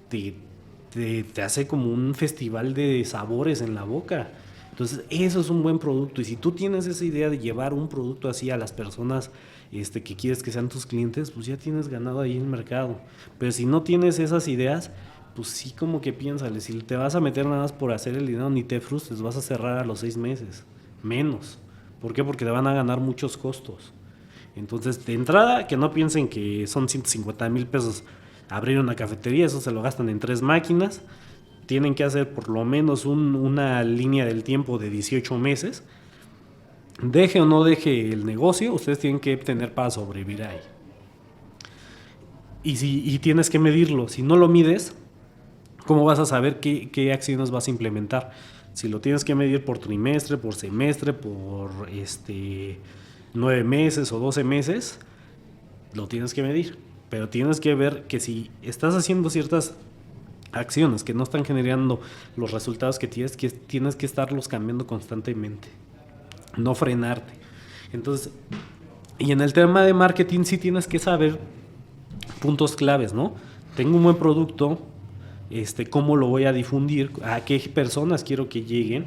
te hace como un festival de sabores en la boca. Entonces, eso es un buen producto. Y si tú tienes esa idea de llevar un producto así a las personas que quieres que sean tus clientes, pues ya tienes ganado ahí el mercado. Pero si no tienes esas ideas, pues sí, como que piénsale, si te vas a meter nada más por hacer el dinero, ni te frustres, vas a cerrar a los 6 meses, menos. ¿Por qué? Porque te van a ganar muchos costos. Entonces, de entrada, que no piensen que son 150,000 pesos abrir una cafetería, eso se lo gastan en 3 máquinas, tienen que hacer por lo menos una línea del tiempo de 18 meses, deje o no deje el negocio, ustedes tienen que tener para sobrevivir ahí. Y tienes que medirlo, si no lo mides, ¿cómo vas a saber qué acciones vas a implementar? Si lo tienes que medir por trimestre, por semestre, por 9 meses o 12 meses, lo tienes que medir. Pero tienes que ver que si estás haciendo ciertas acciones que no están generando los resultados que tienes que estarlos cambiando constantemente. No frenarte. Entonces, y en el tema de marketing sí tienes que saber puntos claves, ¿no? Tengo un buen producto, cómo lo voy a difundir, a qué personas quiero que lleguen,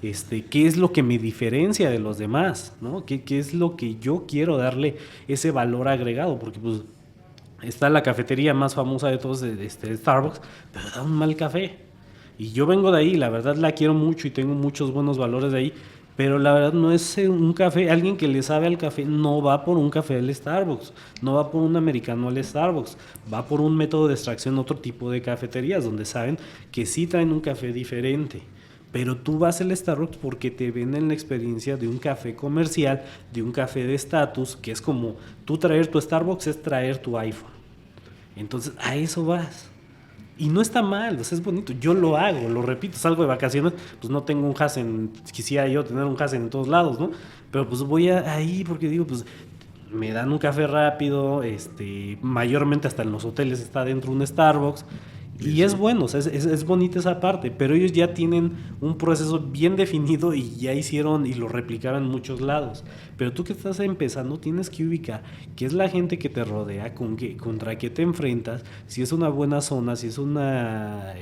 qué es lo que me diferencia de los demás, ¿no? ¿Qué es lo que yo quiero darle ese valor agregado? Porque pues está la cafetería más famosa de todos, Starbucks, pero da un mal café. Y yo vengo de ahí, la verdad la quiero mucho y tengo muchos buenos valores de ahí, pero la verdad no es un café. Alguien que le sabe al café no va por un café del Starbucks, no va por un americano al Starbucks, va por un método de extracción, otro tipo de cafeterías donde saben que sí traen un café diferente. Pero tú vas al Starbucks porque te venden la experiencia de un café comercial, de un café de estatus, que es como tú traer tu Starbucks es traer tu iPhone. Entonces a eso vas. Y no está mal, o sea, es bonito. Yo lo hago, lo repito, salgo de vacaciones, pues no tengo un Hasen, quisiera yo tener un Hasen en todos lados, ¿no? Pero pues voy ahí porque digo, pues me dan un café rápido, mayormente hasta en los hoteles está dentro un Starbucks. Y Sí. es bueno, o sea, es bonita esa parte, pero ellos ya tienen un proceso bien definido y ya hicieron y lo replicaron en muchos lados. Pero tú que estás empezando tienes que ubicar qué es la gente que te rodea, contra qué te enfrentas, si es una buena zona, si es una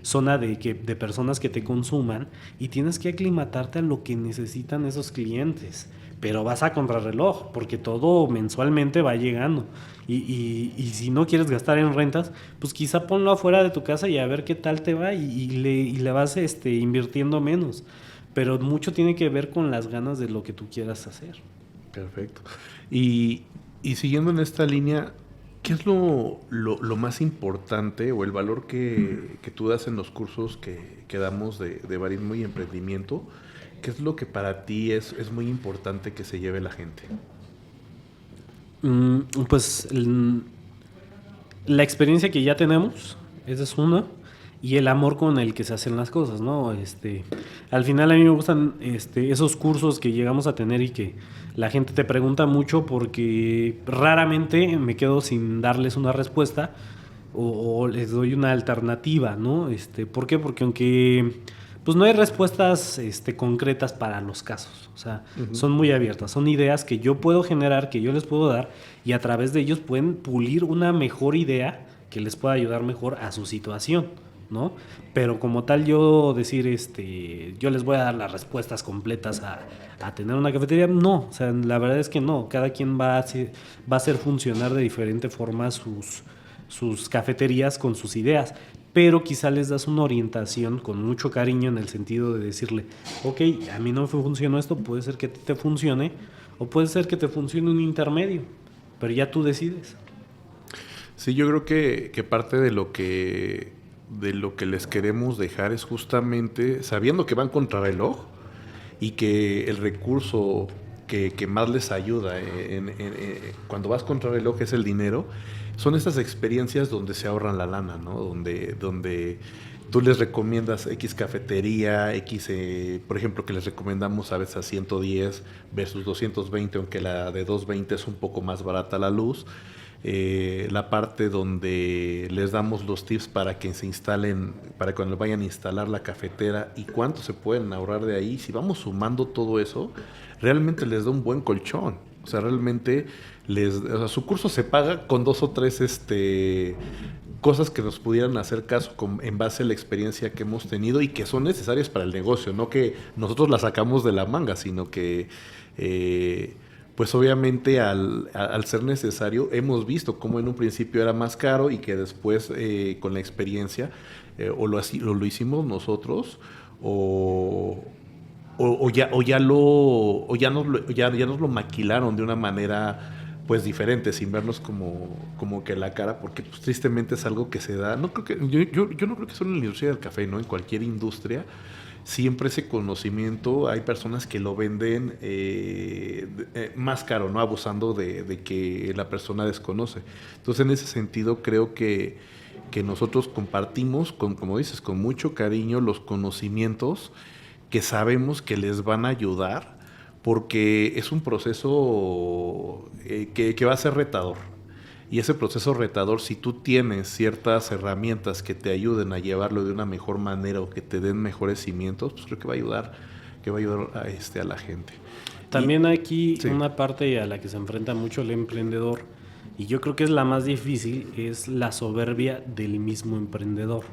zona de personas que te consuman y tienes que aclimatarte a lo que necesitan esos clientes. Pero vas a contrarreloj, porque todo mensualmente va llegando. Y si no quieres gastar en rentas, pues quizá ponlo afuera de tu casa y a ver qué tal te va y le vas invirtiendo menos. Pero mucho tiene que ver con las ganas de lo que tú quieras hacer. Perfecto. Y, y siguiendo en esta línea, ¿qué es lo más importante o el valor que tú das en los cursos que damos de barismo y emprendimiento? ¿Qué es lo que para ti es muy importante que se lleve la gente? Mm, pues la experiencia que ya tenemos, esa es una, y el amor con el que se hacen las cosas, ¿no? Al final a mí me gustan esos cursos que llegamos a tener y que la gente te pregunta mucho porque raramente me quedo sin darles una respuesta o les doy una alternativa, ¿no? ¿Por qué? Porque aunque pues no hay respuestas concretas para los casos, o sea, Ujú. son muy abiertas, son ideas que yo puedo generar, que yo les puedo dar y a través de ellos pueden pulir una mejor idea que les pueda ayudar mejor a su situación, ¿no? Pero como tal yo decir, yo les voy a dar las respuestas completas a tener una cafetería, no, o sea, la verdad es que no, cada quien va a hacer funcionar de diferente forma sus cafeterías con sus ideas, pero quizá les das una orientación con mucho cariño en el sentido de decirle, ok, a mí no me funcionó esto, puede ser que te funcione, o puede ser que te funcione un intermedio, pero ya tú decides. Sí, yo creo que parte de lo que les queremos dejar es justamente sabiendo que van contra reloj y que el recurso que más les ayuda cuando vas contra reloj es el dinero, son estas experiencias donde se ahorran la lana, ¿no? Donde tú les recomiendas X cafetería, X, por ejemplo, que les recomendamos a veces a 110 versus 220, aunque la de 220 es un poco más barata la luz. La parte donde les damos los tips para que se instalen, para cuando vayan a instalar la cafetera y cuánto se pueden ahorrar de ahí. Si vamos sumando todo eso, realmente les da un buen colchón. O sea, realmente o sea, su curso se paga con dos o tres cosas que nos pudieran hacer caso en base a la experiencia que hemos tenido y que son necesarias para el negocio. No que nosotros la sacamos de la manga, sino que pues obviamente al ser necesario hemos visto cómo en un principio era más caro y que después con la experiencia lo hicimos nosotros o, ya nos lo maquilaron de una manera pues diferente, sin vernos como que la cara, porque pues, tristemente es algo que se da, no creo que, yo no creo que solo en la industria del café, ¿no? En cualquier industria, siempre ese conocimiento, hay personas que lo venden más caro, ¿no? Abusando de que la persona desconoce. Entonces, en ese sentido, creo que nosotros compartimos, como dices, con mucho cariño los conocimientos que sabemos que les van a ayudar porque es un proceso que va a ser retador. Y ese proceso retador, si tú tienes ciertas herramientas que te ayuden a llevarlo de una mejor manera o que te den mejores cimientos, pues creo que va a ayudar a la gente. Y, También aquí sí. una parte a la que se enfrenta mucho el emprendedor, y yo creo que es la más difícil, es la soberbia del mismo emprendedor.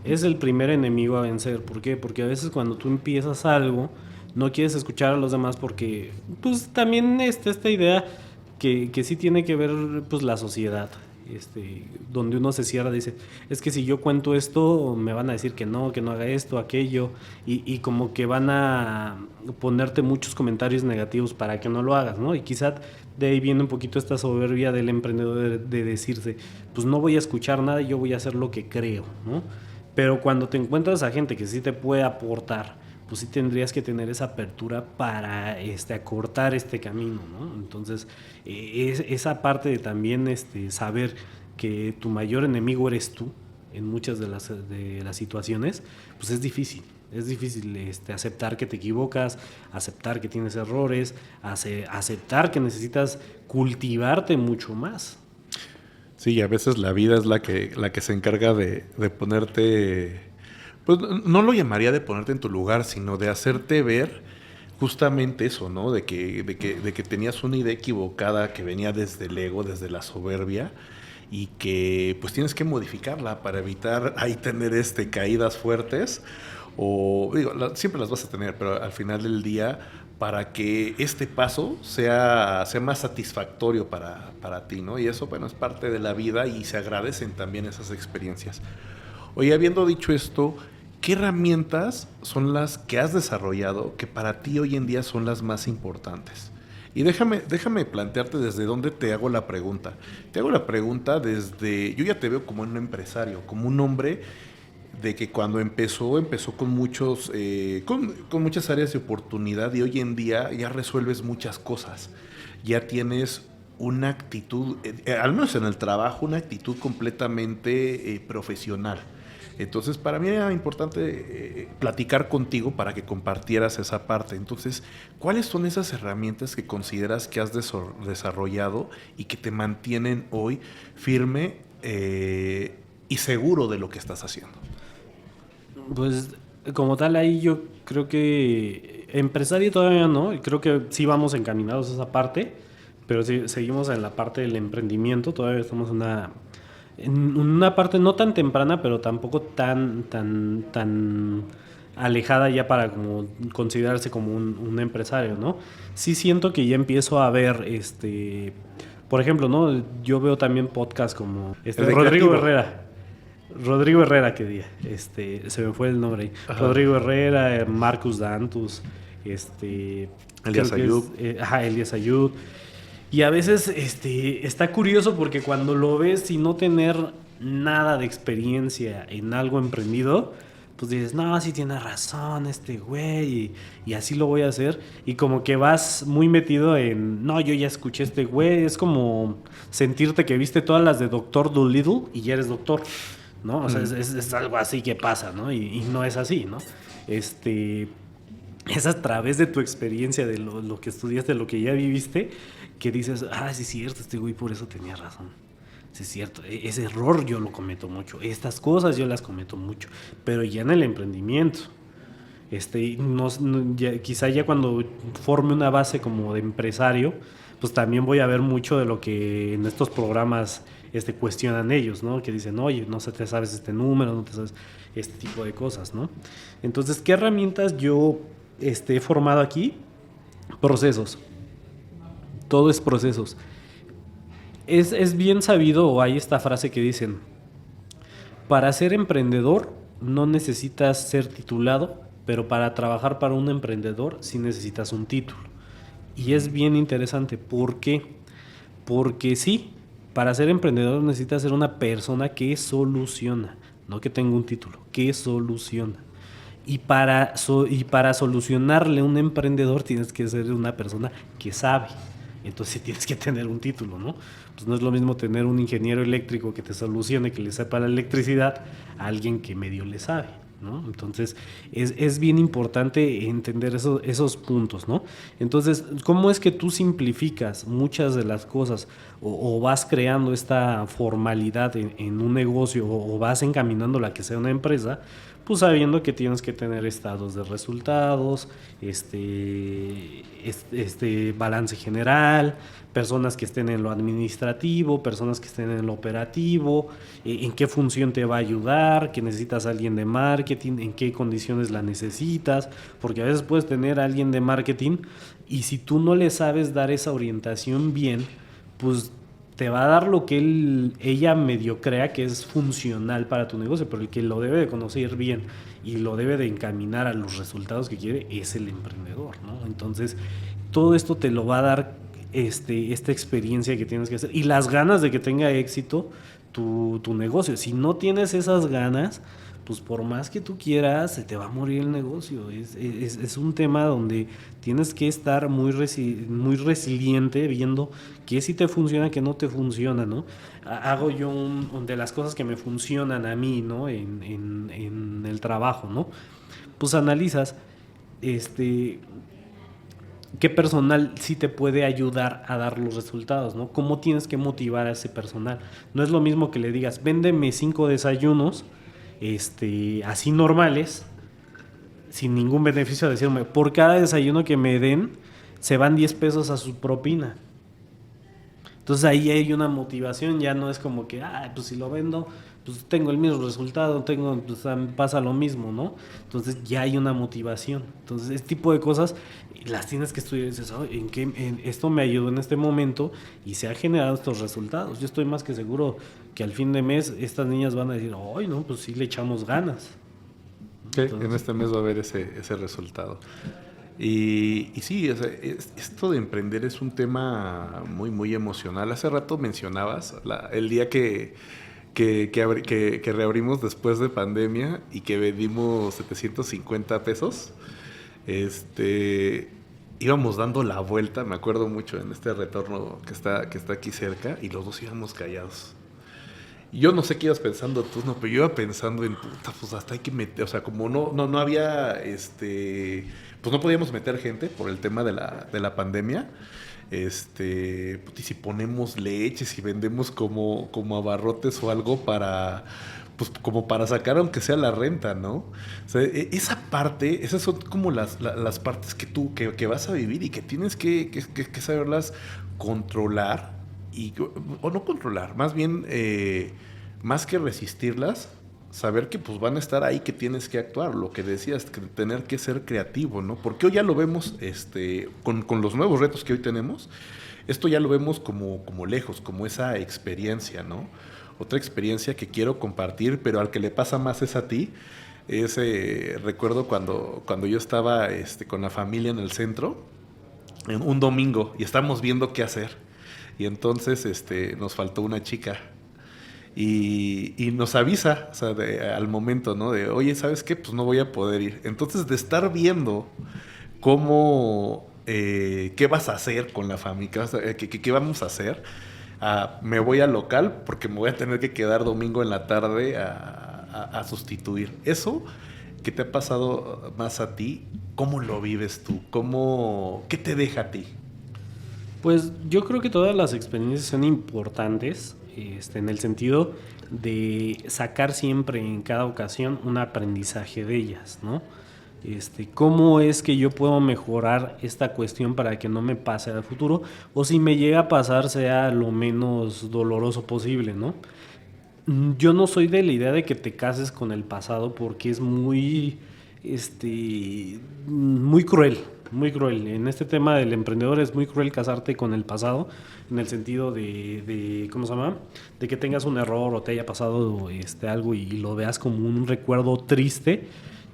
Es el primer enemigo a vencer. ¿Por qué? Porque a veces cuando tú empiezas algo, no quieres escuchar a los demás porque pues también está esta idea que sí tiene que ver pues la sociedad. Donde uno se cierra, dice, es que si yo cuento esto, me van a decir que no haga esto, aquello, y como que van a ponerte muchos comentarios negativos para que no lo hagas, ¿no? Y quizá de ahí viene un poquito esta soberbia del emprendedor de decirse, pues no voy a escuchar nada, yo voy a hacer lo que creo, ¿no? Pero cuando te encuentras a gente que sí te puede aportar, pues sí tendrías que tener esa apertura para acortar este camino, ¿no? Entonces, esa parte de también saber que tu mayor enemigo eres tú, en muchas de las situaciones, pues es difícil. Es difícil aceptar que te equivocas, aceptar que tienes errores, aceptar que necesitas cultivarte mucho más. Sí, y a veces la vida es la que se encarga de ponerte, pues no lo llamaría de ponerte en tu lugar, sino de hacerte ver justamente eso, ¿no? De que tenías una idea equivocada que venía desde el ego, desde la soberbia, y que pues tienes que modificarla para evitar ahí tener caídas fuertes. O digo, siempre las vas a tener, pero al final del día, para que este paso sea más satisfactorio para ti, ¿no? Y eso, bueno, es parte de la vida y se agradecen también esas experiencias. Oye, habiendo dicho esto, ¿qué herramientas son las que has desarrollado que para ti hoy en día son las más importantes? Y déjame plantearte desde dónde te hago la pregunta. Te hago la pregunta desde, yo ya te veo como un empresario, como un hombre de que cuando empezó con muchas áreas de oportunidad y hoy en día ya resuelves muchas cosas. Ya tienes una actitud, al menos en el trabajo, una actitud completamente profesional. Entonces, para mí era importante platicar contigo para que compartieras esa parte. Entonces, ¿cuáles son esas herramientas que consideras que has desarrollado y que te mantienen hoy firme y seguro de lo que estás haciendo? Pues como tal ahí yo creo que empresario todavía no, y creo que sí vamos encaminados a esa parte, pero sí, seguimos en la parte del emprendimiento, todavía estamos en una parte no tan temprana, pero tampoco tan alejada ya para como considerarse como un empresario, ¿no? Sí siento que ya empiezo a ver, por ejemplo, ¿no? Yo veo también podcasts como Rodrigo Herrera, que día, se me fue el nombre ahí. Ajá. Rodrigo Herrera, Marcus Dantus, Elías Ayub. Elías Ayub. Y a veces está curioso porque cuando lo ves sin no tener nada de experiencia en algo emprendido, pues dices, no, sí tiene razón este güey y así lo voy a hacer. Y como que vas muy metido en, no, yo ya escuché este güey. Es como sentirte que viste todas las de Doctor Dolittle y ya eres doctor, ¿no? O sea, es algo así que pasa, ¿no? Y no es así, ¿no? Es a través de tu experiencia, de lo que estudiaste, lo que ya viviste, que dices, sí es cierto, este güey por eso tenía razón. Sí es cierto, ese error yo lo cometo mucho, estas cosas yo las cometo mucho, pero ya en el emprendimiento, quizá ya cuando forme una base como de empresario, pues también voy a ver mucho de lo que en estos programas cuestionan ellos, ¿no? Que dicen, oye, no te sabes este número, no te sabes este tipo de cosas, ¿no? Entonces, ¿qué herramientas yo he formado aquí? Procesos. Todo es procesos. Es bien sabido, o hay esta frase que dicen, para ser emprendedor no necesitas ser titulado, pero para trabajar para un emprendedor sí necesitas un título. Y es bien interesante. ¿Por qué? Porque sí, para ser emprendedor necesitas ser una persona que soluciona, no que tenga un título, que soluciona. Y para solucionarle a un emprendedor tienes que ser una persona que sabe. Entonces tienes que tener un título, ¿no? Pues no es lo mismo tener un ingeniero eléctrico que te solucione, que le sepa la electricidad, a alguien que medio le sabe, ¿no? Entonces es bien importante entender esos puntos, ¿no? Entonces, ¿cómo es que tú simplificas muchas de las cosas o vas creando esta formalidad en un negocio o vas encaminándola a que sea una empresa? Pues sabiendo que tienes que tener estados de resultados, balance general, personas que estén en lo administrativo, personas que estén en lo operativo, en qué función te va a ayudar, que necesitas a alguien de marketing, en qué condiciones la necesitas, porque a veces puedes tener a alguien de marketing y si tú no le sabes dar esa orientación bien, pues te va a dar lo que ella medio crea que es funcional para tu negocio, pero el que lo debe de conocer bien y lo debe de encaminar a los resultados que quiere es el emprendedor, ¿no? Entonces, todo esto te lo va a dar esta experiencia que tienes que hacer y las ganas de que tenga éxito tu negocio. Si no tienes esas ganas, pues por más que tú quieras, se te va a morir el negocio. Es un tema donde tienes que estar muy resiliente viendo qué sí te funciona, qué no te funciona, ¿no? Hago yo de las cosas que me funcionan a mí, ¿no? En el trabajo, ¿no? Pues analizas, qué personal sí te puede ayudar a dar los resultados, ¿no? Cómo tienes que motivar a ese personal. No es lo mismo que le digas, véndeme 5 desayunos, así normales, sin ningún beneficio, a decirme, por cada desayuno que me den, se van 10 pesos a su propina. Entonces ahí hay una motivación, ya no es como que, pues si lo vendo, pues tengo el mismo resultado, pues, pasa lo mismo, ¿no? Entonces ya hay una motivación. Entonces este tipo de cosas las tienes que estudiar y dices, esto me ayudó en este momento y se han generado estos resultados. Yo estoy más que seguro que al fin de mes estas niñas van a decir, ay, no, pues sí le echamos ganas. Entonces, en este mes va a haber ese resultado. Y sí, o sea, esto de emprender es un tema muy, muy emocional. Hace rato mencionabas el día que reabrimos después de pandemia y que vendimos 750 pesos. Íbamos dando la vuelta, me acuerdo mucho, en este retorno que está aquí cerca, y los dos íbamos callados. Yo no sé qué ibas pensando tú, no, pero yo iba pensando en, puta, pues hasta hay que meter, o sea, como no había, pues no podíamos meter gente por el tema de la pandemia. Puta, y si ponemos leche, si vendemos como abarrotes o algo para, pues como para sacar aunque sea la renta, ¿no? O sea, esa parte, esas son como las partes que tú, que vas a vivir y que tienes que saberlas controlar o no controlar, más bien, más que resistirlas, saber que pues van a estar ahí, que tienes que actuar, lo que decías, que tener que ser creativo, ¿no? Porque hoy ya lo vemos, con los nuevos retos que hoy tenemos, esto ya lo vemos como lejos, como esa experiencia, ¿no? Otra experiencia que quiero compartir, pero al que le pasa más es a ti. Recuerdo cuando yo estaba con la familia en el centro, en un domingo, y estábamos viendo qué hacer. Y entonces nos faltó una chica. Y nos avisa, o sea, al momento, ¿no? De, oye, ¿sabes qué? Pues no voy a poder ir. Entonces, de estar viendo cómo, qué vas a hacer con la familia, qué vamos a hacer, me voy al local porque me voy a tener que quedar domingo en la tarde a sustituir. Eso que te ha pasado más a ti, ¿cómo lo vives tú? ¿Qué te deja a ti? Pues yo creo que todas las experiencias son importantes, en el sentido de sacar siempre en cada ocasión un aprendizaje de ellas, ¿no? ¿Cómo es que yo puedo mejorar esta cuestión para que no me pase al futuro? O si me llega a pasar, sea lo menos doloroso posible, ¿no? Yo no soy de la idea de que te cases con el pasado porque es muy cruel, muy cruel. En este tema del emprendedor es muy cruel casarte con el pasado, en el sentido ¿cómo se llama? De que tengas un error o te haya pasado algo y lo veas como un recuerdo triste.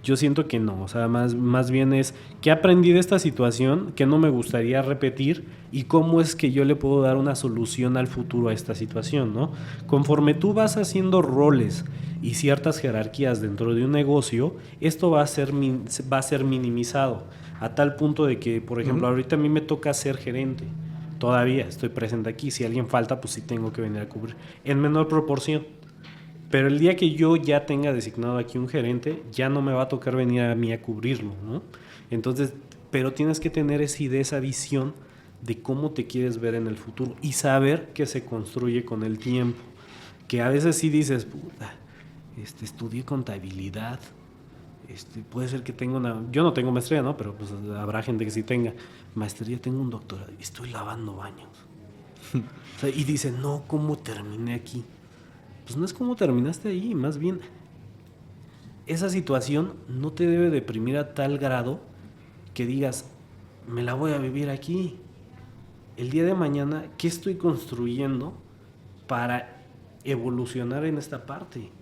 Yo siento que no, o sea, más bien es qué aprendí de esta situación, que no me gustaría repetir y cómo es que yo le puedo dar una solución al futuro a esta situación, ¿no? Conforme tú vas haciendo roles y ciertas jerarquías dentro de un negocio, esto va a ser minimizado a tal punto de que, por ejemplo, ahorita a mí me toca ser gerente. Todavía estoy presente aquí, si alguien falta, pues sí tengo que venir a cubrir en menor proporción. Pero el día que yo ya tenga designado aquí un gerente, ya no me va a tocar venir a mí a cubrirlo, ¿no? Entonces, pero tienes que tener esa visión de cómo te quieres ver en el futuro y saber que se construye con el tiempo. Que a veces sí dices, puta, estudié contabilidad, puede ser que tenga yo no tengo maestría, ¿no? Pero pues habrá gente que sí tenga maestría, tengo un doctorado y estoy lavando baños. O sea, y dicen, no, ¿cómo terminé aquí? Pues no es como terminaste ahí, más bien esa situación no te debe deprimir a tal grado que digas, me la voy a vivir aquí. El día de mañana, ¿qué estoy construyendo para evolucionar en esta parte?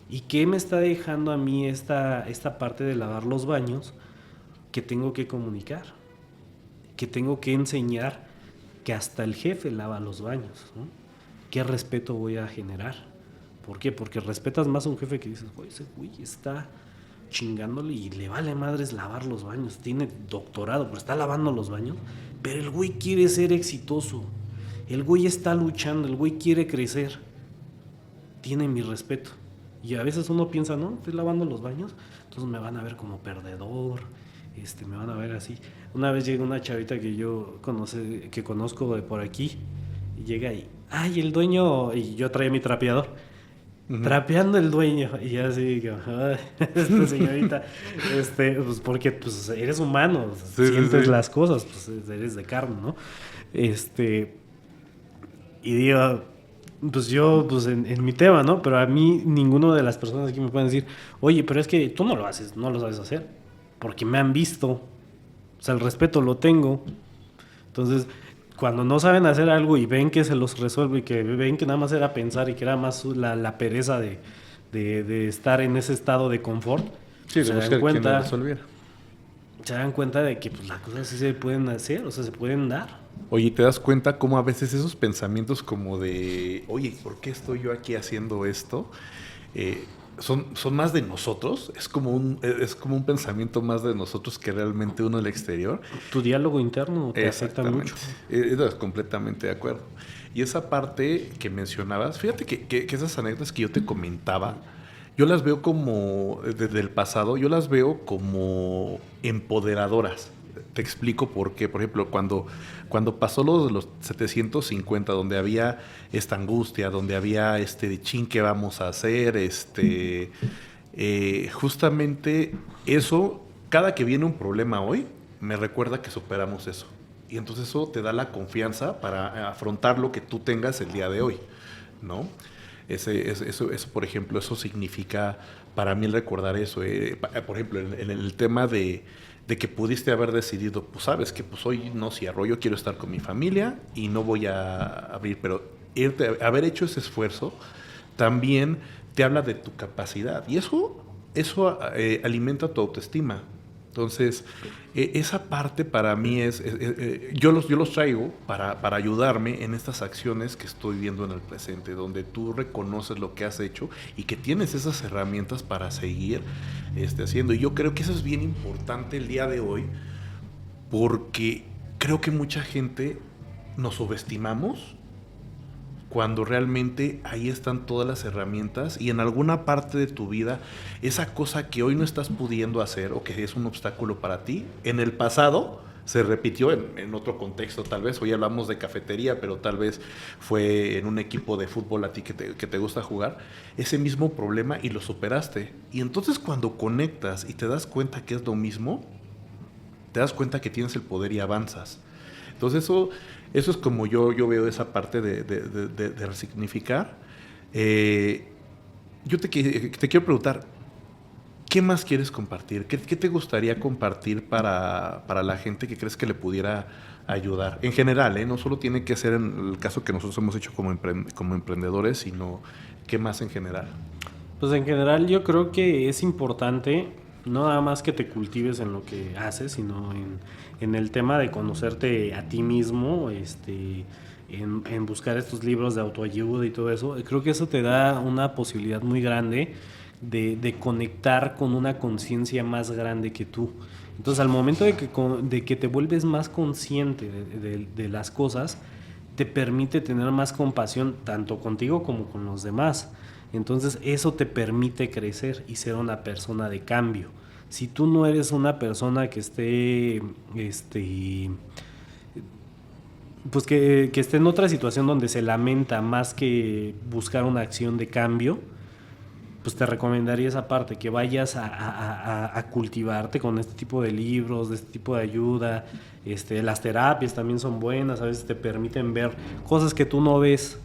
¿Y qué me está dejando a mí esta parte de lavar los baños que tengo que comunicar? Que tengo que enseñar que hasta el jefe lava los baños, ¿no? ¿Qué respeto voy a generar? ¿Por qué? Porque respetas más a un jefe que dices, güey, ese güey está chingándole y le vale madres lavar los baños. Tiene doctorado, pero está lavando los baños. Pero el güey quiere ser exitoso. El güey está luchando, el güey quiere crecer. Tiene mi respeto. Y a veces uno piensa, no, estoy lavando los baños, entonces me van a ver como perdedor, me van a ver así. Una vez llega una chavita que conozco de por aquí, y llega y, ay, el dueño, y yo traía mi trapeador, trapeando el dueño, y así, ay, esta señorita, pues porque pues eres humano, sientes las cosas, pues eres de carne, ¿no? Y digo, pues yo, pues en mi tema, ¿no? Pero a mí ninguno de las personas aquí me pueden decir, oye, pero es que tú no lo haces, no lo sabes hacer, porque me han visto, o sea, el respeto lo tengo. Entonces, cuando no saben hacer algo y ven que se los resuelve y que ven que nada más era pensar y que era más la pereza de estar en ese estado de confort, sí, se dan cuenta de que pues, las cosas sí se pueden hacer, o sea, se pueden dar. Oye, ¿te das cuenta cómo a veces esos pensamientos como de, oye, ¿por qué estoy yo aquí haciendo esto? Son más de nosotros, es como un pensamiento más de nosotros que realmente uno del exterior. Tu diálogo interno te afecta mucho. Completamente de acuerdo. Y esa parte que mencionabas, fíjate que esas anécdotas que yo te comentaba, yo las veo como, desde el pasado, yo las veo como empoderadoras. Te explico por qué. Por ejemplo, cuando pasó los 750, donde había esta angustia, donde había de chin, ¿qué vamos a hacer? Justamente eso, cada que viene un problema hoy, me recuerda que superamos eso. Y entonces eso te da la confianza para afrontar lo que tú tengas el día de hoy, ¿no? Eso, por ejemplo, eso significa para mí el recordar eso. Por ejemplo, en el tema de que pudiste haber decidido, pues sabes que pues hoy no cierro, yo quiero estar con mi familia y no voy a abrir, pero haber hecho ese esfuerzo también te habla de tu capacidad y eso alimenta tu autoestima. Entonces, esa parte para mí yo los traigo para ayudarme en estas acciones que estoy viendo en el presente, donde tú reconoces lo que has hecho y que tienes esas herramientas para seguir haciendo. Y yo creo que eso es bien importante el día de hoy, porque creo que mucha gente nos subestimamos cuando realmente ahí están todas las herramientas y en alguna parte de tu vida, esa cosa que hoy no estás pudiendo hacer o que es un obstáculo para ti, en el pasado se repitió en otro contexto tal vez. Hoy hablamos de cafetería, pero tal vez fue en un equipo de fútbol a ti que te gusta jugar, ese mismo problema y lo superaste. Y entonces cuando conectas y te das cuenta que es lo mismo, te das cuenta que tienes el poder y avanzas. Entonces eso es como yo veo esa parte de resignificar. Yo te quiero preguntar, ¿qué más quieres compartir? ¿Qué te gustaría compartir para la gente que crees que le pudiera ayudar? En general, no solo tiene que ser en el caso que nosotros hemos hecho como emprendedores, sino ¿qué más en general? Pues en general yo creo que es importante no nada más que te cultives en lo que haces, sino en el tema de conocerte a ti mismo, en buscar estos libros de autoayuda y todo eso. Creo que eso te da una posibilidad muy grande de conectar con una conciencia más grande que tú. Entonces, al momento de que te vuelves más consciente de las cosas, te permite tener más compasión tanto contigo como con los demás. Entonces eso te permite crecer y ser una persona de cambio. Si tú no eres una persona que esté, pues que esté en otra situación donde se lamenta más que buscar una acción de cambio, pues te recomendaría esa parte, que vayas a cultivarte con este tipo de libros, de este tipo de ayuda. Las terapias también son buenas, a veces te permiten ver cosas que tú no ves.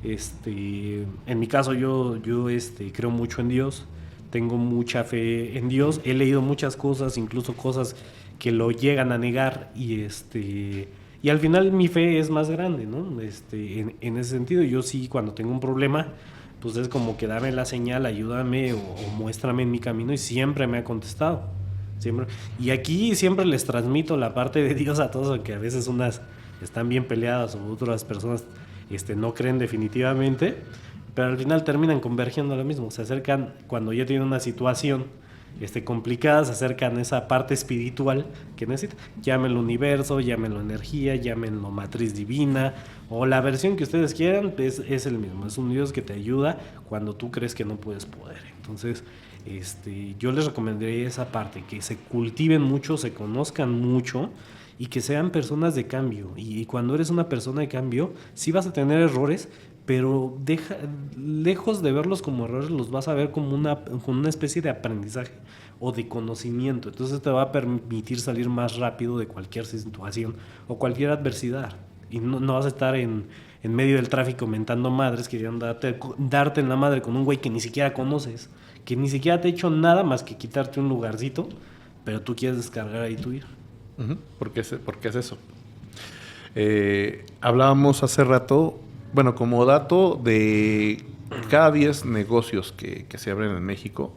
En mi caso yo creo mucho en Dios, tengo mucha fe en Dios, he leído muchas cosas, incluso cosas que lo llegan a negar y al final mi fe es más grande, ¿no? En ese sentido, yo sí, cuando tengo un problema, pues es como que dame la señal, ayúdame o muéstrame en mi camino, y siempre me ha contestado. Siempre. Y aquí siempre les transmito la parte de Dios a todos, aunque a veces unas están bien peleadas o otras personas no creen definitivamente, pero al final terminan convergiendo a lo mismo. Se acercan cuando ya tienen una situación complicada, se acercan a esa parte espiritual que necesitan. Llámenlo universo, llámenlo energía, llámenlo matriz divina, o la versión que ustedes quieran, es el mismo. Es un Dios que te ayuda cuando tú crees que no puedes poder. Entonces, yo les recomendaría esa parte, que se cultiven mucho, se conozcan mucho y que sean personas de cambio. Y cuando eres una persona de cambio, sí vas a tener errores, pero lejos de verlos como errores, los vas a ver como una especie de aprendizaje o de conocimiento. Entonces te va a permitir salir más rápido de cualquier situación o cualquier adversidad. Y no vas a estar en medio del tráfico mentando madres, queriendo darte en la madre con un güey que ni siquiera conoces, que ni siquiera te ha hecho nada más que quitarte un lugarcito, pero tú quieres descargar ahí tu ira. ¿Por qué es eso? Hablábamos hace rato, bueno, como dato de cada 10 negocios que se abren en México,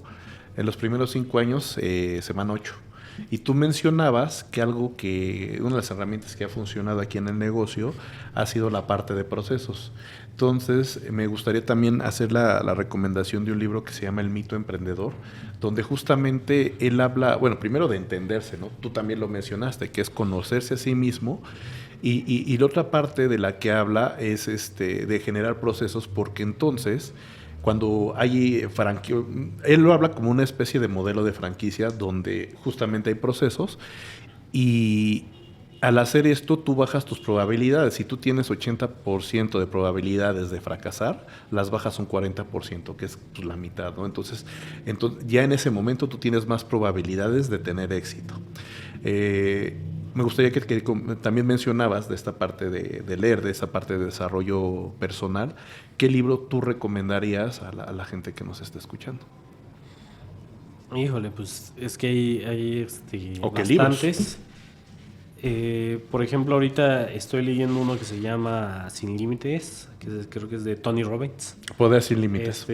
en los primeros 5 años se van 8. Y tú mencionabas que una de las herramientas que ha funcionado aquí en el negocio ha sido la parte de procesos. Entonces, me gustaría también hacer la recomendación de un libro que se llama El mito emprendedor, donde justamente él habla, bueno, primero de entenderse, ¿no? Tú también lo mencionaste, que es conocerse a sí mismo. Y la otra parte de la que habla es de generar procesos, porque entonces, cuando hay él lo habla como una especie de modelo de franquicia donde justamente hay procesos, y al hacer esto tú bajas tus probabilidades. Si tú tienes 80% de probabilidades de fracasar, las bajas un 40%, que es pues, la mitad, ¿no? Entonces, ya en ese momento tú tienes más probabilidades de tener éxito. Me gustaría que también mencionabas de esta parte de leer, de esa parte de desarrollo personal. ¿Qué libro tú recomendarías a la gente que nos está escuchando? Híjole, pues es que hay ¿O qué bastantes. Por ejemplo, ahorita estoy leyendo uno que se llama Sin Límites, creo que es de Tony Robbins. Poder sin límites.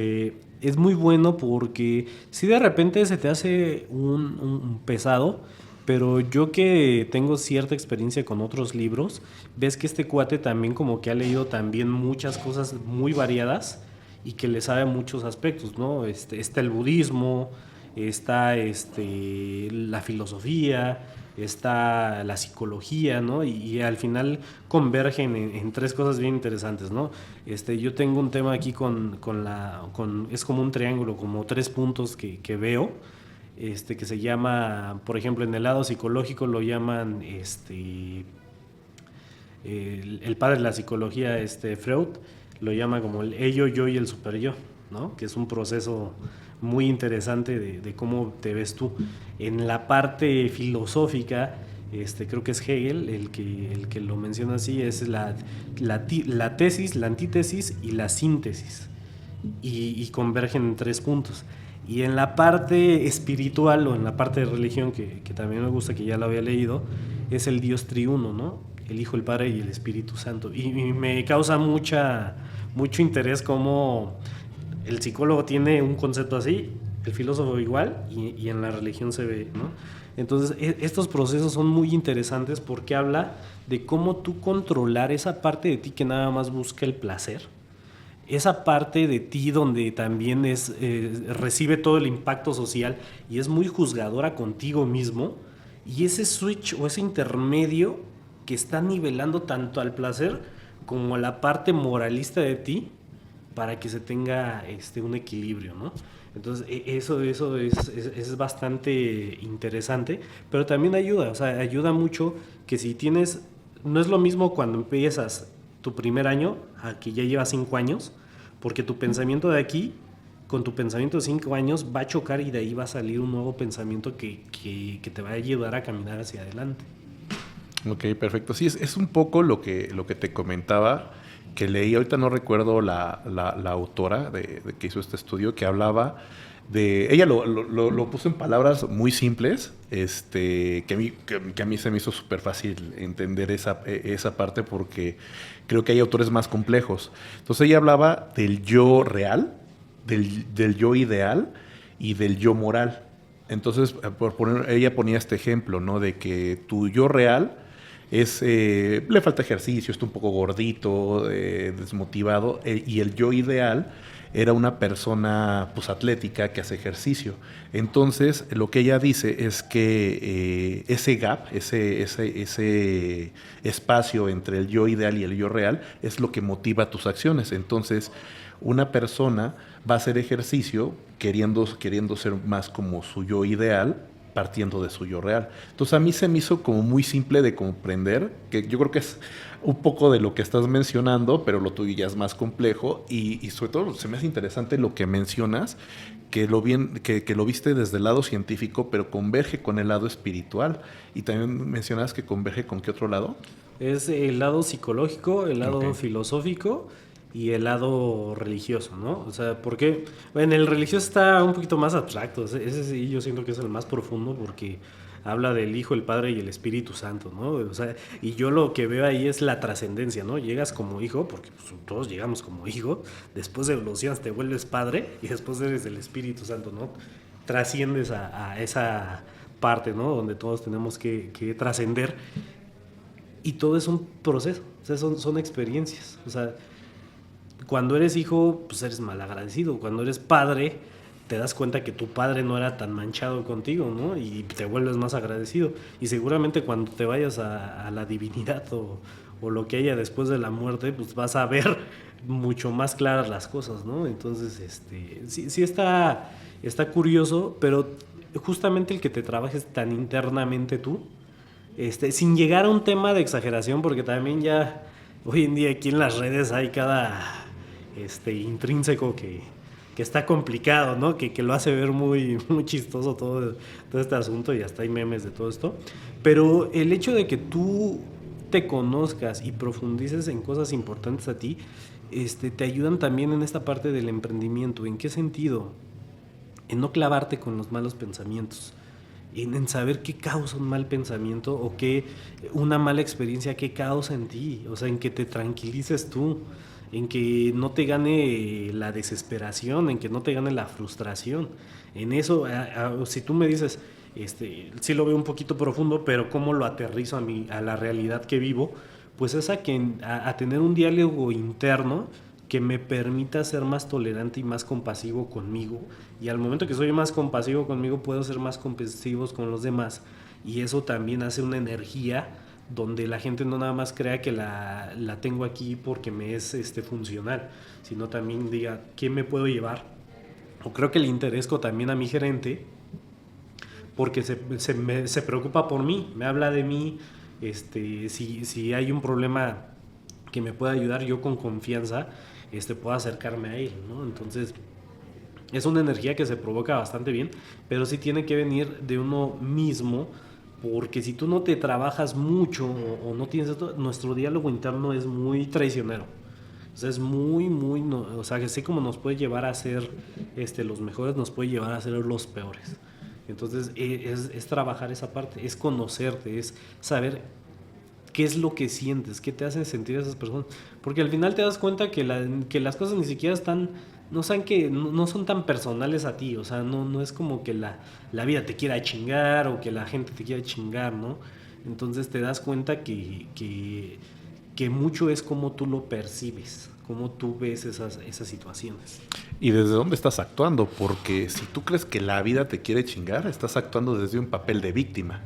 Es muy bueno porque si de repente se te hace un pesado, pero yo que tengo cierta experiencia con otros libros, ves que este cuate también como que ha leído también muchas cosas muy variadas y que le sabe muchos aspectos, ¿no? Está el budismo, está la filosofía, está la psicología, ¿no? Y al final convergen en tres cosas bien interesantes, ¿no? Yo tengo un tema aquí es como un triángulo, como 3 puntos que veo, que se llama, por ejemplo, en el lado psicológico lo llaman, el padre de la psicología, Freud, lo llama como el ello, yo y el superyo, ¿no? Que es un proceso muy interesante de cómo te ves tú. En la parte filosófica, creo que es Hegel el que lo menciona así, es la tesis, la antítesis y la síntesis, y convergen en 3 puntos. Y en la parte espiritual o en la parte de religión, que también me gusta, que ya lo había leído, es el Dios triuno, ¿no? El Hijo, el Padre y el Espíritu Santo. Y me causa mucho interés cómo el psicólogo tiene un concepto así, el filósofo igual, y en la religión se ve, ¿no? Entonces, estos procesos son muy interesantes porque habla de cómo tú controlar esa parte de ti que nada más busca el placer, esa parte de ti donde también recibe todo el impacto social y es muy juzgadora contigo mismo, y ese switch o ese intermedio que está nivelando tanto al placer como a la parte moralista de ti para que se tenga un equilibrio, ¿no? Entonces eso es bastante interesante, pero también ayuda, o sea, ayuda mucho que si tienes, no es lo mismo cuando empiezas tu primer año a que ya llevas 5 años, porque tu pensamiento de aquí con tu pensamiento de 5 años va a chocar y de ahí va a salir un nuevo pensamiento que te va a ayudar a caminar hacia adelante. Ok, perfecto. Sí, es un poco lo que te comentaba, que leí, ahorita no recuerdo la autora de que hizo este estudio, que hablaba de... Ella lo puso en palabras muy simples, que a mí se me hizo súper fácil entender esa parte, porque creo que hay autores más complejos. Entonces ella hablaba del yo real, del yo ideal y del yo moral. Entonces, ella ponía este ejemplo, ¿no? De que tu yo real le falta ejercicio, está un poco gordito, desmotivado, y el yo ideal era una persona pues atlética que hace ejercicio. Entonces, lo que ella dice es que ese gap, ese espacio entre el yo ideal y el yo real, es lo que motiva tus acciones. Entonces, una persona va a hacer ejercicio queriendo ser más como su yo ideal, partiendo de su yo real. Entonces a mí se me hizo como muy simple de comprender, que yo creo que es un poco de lo que estás mencionando, pero lo tuyo ya es más complejo y sobre todo se me hace interesante lo que mencionas, que lo viste desde el lado científico, pero converge con el lado espiritual. Y también mencionas que converge con qué otro lado. Es el lado psicológico, el lado Ok. filosófico y el lado religioso, ¿no? O sea, porque en el religioso está un poquito más abstracto. Ese sí yo siento que es el más profundo porque habla del Hijo, el Padre y el Espíritu Santo, ¿no? O sea, y yo lo que veo ahí es la trascendencia, ¿no? Llegas como hijo, porque pues, todos llegamos como hijo, después evolucionas, te vuelves padre y después eres el Espíritu Santo, ¿no? Trasciendes a esa parte, ¿no? Donde todos tenemos que trascender y todo es un proceso, o sea, son experiencias. O sea, cuando eres hijo, pues eres malagradecido. Cuando eres padre, te das cuenta que tu padre no era tan manchado contigo, ¿no? Y te vuelves más agradecido. Y seguramente cuando te vayas a la divinidad o lo que haya después de la muerte, pues vas a ver mucho más claras las cosas, ¿no? Entonces, sí está curioso, pero justamente el que te trabajes tan internamente tú, sin llegar a un tema de exageración, porque también ya hoy en día aquí en las redes hay cada intrínseco que está complicado, ¿no? Que lo hace ver muy, muy chistoso todo este asunto y hasta hay memes de todo esto. Pero el hecho de que tú te conozcas y profundices en cosas importantes a ti, te ayudan también en esta parte del emprendimiento. ¿En qué sentido? En no clavarte con los malos pensamientos, en saber qué causa un mal pensamiento o qué una mala experiencia, qué causa en ti, o sea, en que te tranquilices tú, en que no te gane la desesperación, en que no te gane la frustración. En eso, si tú me dices, sí lo veo un poquito profundo, pero cómo lo aterrizo a la realidad que vivo, pues es a tener un diálogo interno que me permita ser más tolerante y más compasivo conmigo. Y al momento que soy más compasivo conmigo, puedo ser más compasivos con los demás. Y eso también hace una energía donde la gente no nada más crea que la tengo aquí porque me es funcional, sino también diga, ¿qué me puedo llevar? O creo que le interesco también a mi gerente porque se preocupa por mí, me habla de mí, si hay un problema que me pueda ayudar, yo con confianza puedo acercarme a él, ¿no? Entonces es una energía que se provoca bastante bien, pero sí tiene que venir de uno mismo, porque si tú no te trabajas mucho o no tienes esto, nuestro diálogo interno es muy traicionero. O sea, es muy, no, o sea, que así como nos puede llevar a ser los mejores, nos puede llevar a ser los peores. Entonces es trabajar esa parte, es conocerte, es saber qué es lo que sientes, qué te hacen sentir esas personas. Porque al final te das cuenta que las cosas ni siquiera están, no son tan personales a ti. O sea, no es como que la vida te quiera chingar o que la gente te quiera chingar, ¿no? Entonces te das cuenta que mucho es como tú lo percibes, cómo tú ves esas situaciones. ¿Y desde dónde estás actuando? Porque si tú crees que la vida te quiere chingar, estás actuando desde un papel de víctima.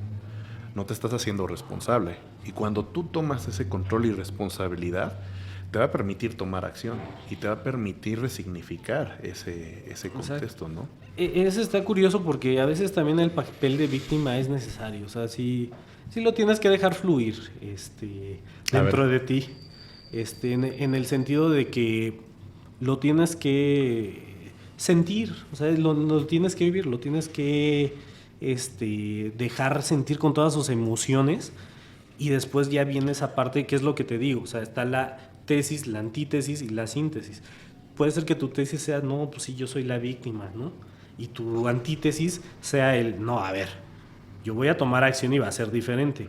No te estás haciendo responsable. Y cuando tú tomas ese control y responsabilidad, te va a permitir tomar acción y te va a permitir resignificar ese contexto, ¿no? Eso está curioso porque a veces también el papel de víctima es necesario. O sea, sí lo tienes que dejar fluir dentro de ti. En el sentido de que lo tienes que sentir, o sea, lo tienes que vivir, lo tienes que dejar sentir con todas sus emociones y después ya viene esa parte que es lo que te digo, o sea, está la tesis, la antítesis y la síntesis. Puede ser que tu tesis sea, no, pues sí, yo soy la víctima, ¿no? Y tu antítesis sea no, a ver, yo voy a tomar acción y va a ser diferente.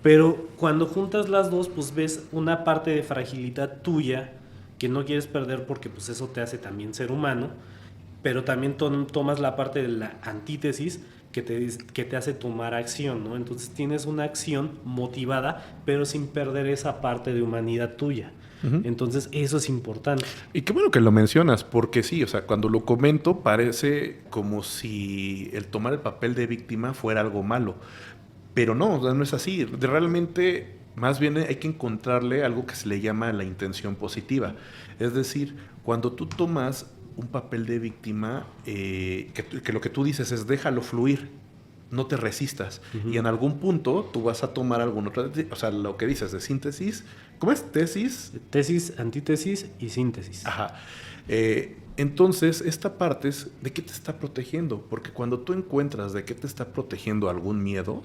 Pero cuando juntas las dos, pues ves una parte de fragilidad tuya que no quieres perder porque pues eso te hace también ser humano, pero también tomas la parte de la antítesis que te hace tomar acción, ¿no? Entonces tienes una acción motivada, pero sin perder esa parte de humanidad tuya. Entonces eso es importante. Y qué bueno que lo mencionas, porque sí, o sea, cuando lo comento parece como si el tomar el papel de víctima fuera algo malo, pero no, o sea, no es así. Realmente, más bien hay que encontrarle algo que se le llama la intención positiva. Es decir, cuando tú tomas un papel de víctima, que lo que tú dices es déjalo fluir, no te resistas. Y en algún punto tú vas a tomar algún otro, o sea, lo que dices de síntesis, ¿cómo es? Tesis. Tesis, antítesis y síntesis. Ajá. Entonces, esta parte es de qué te está protegiendo, porque cuando tú encuentras de qué te está protegiendo algún miedo,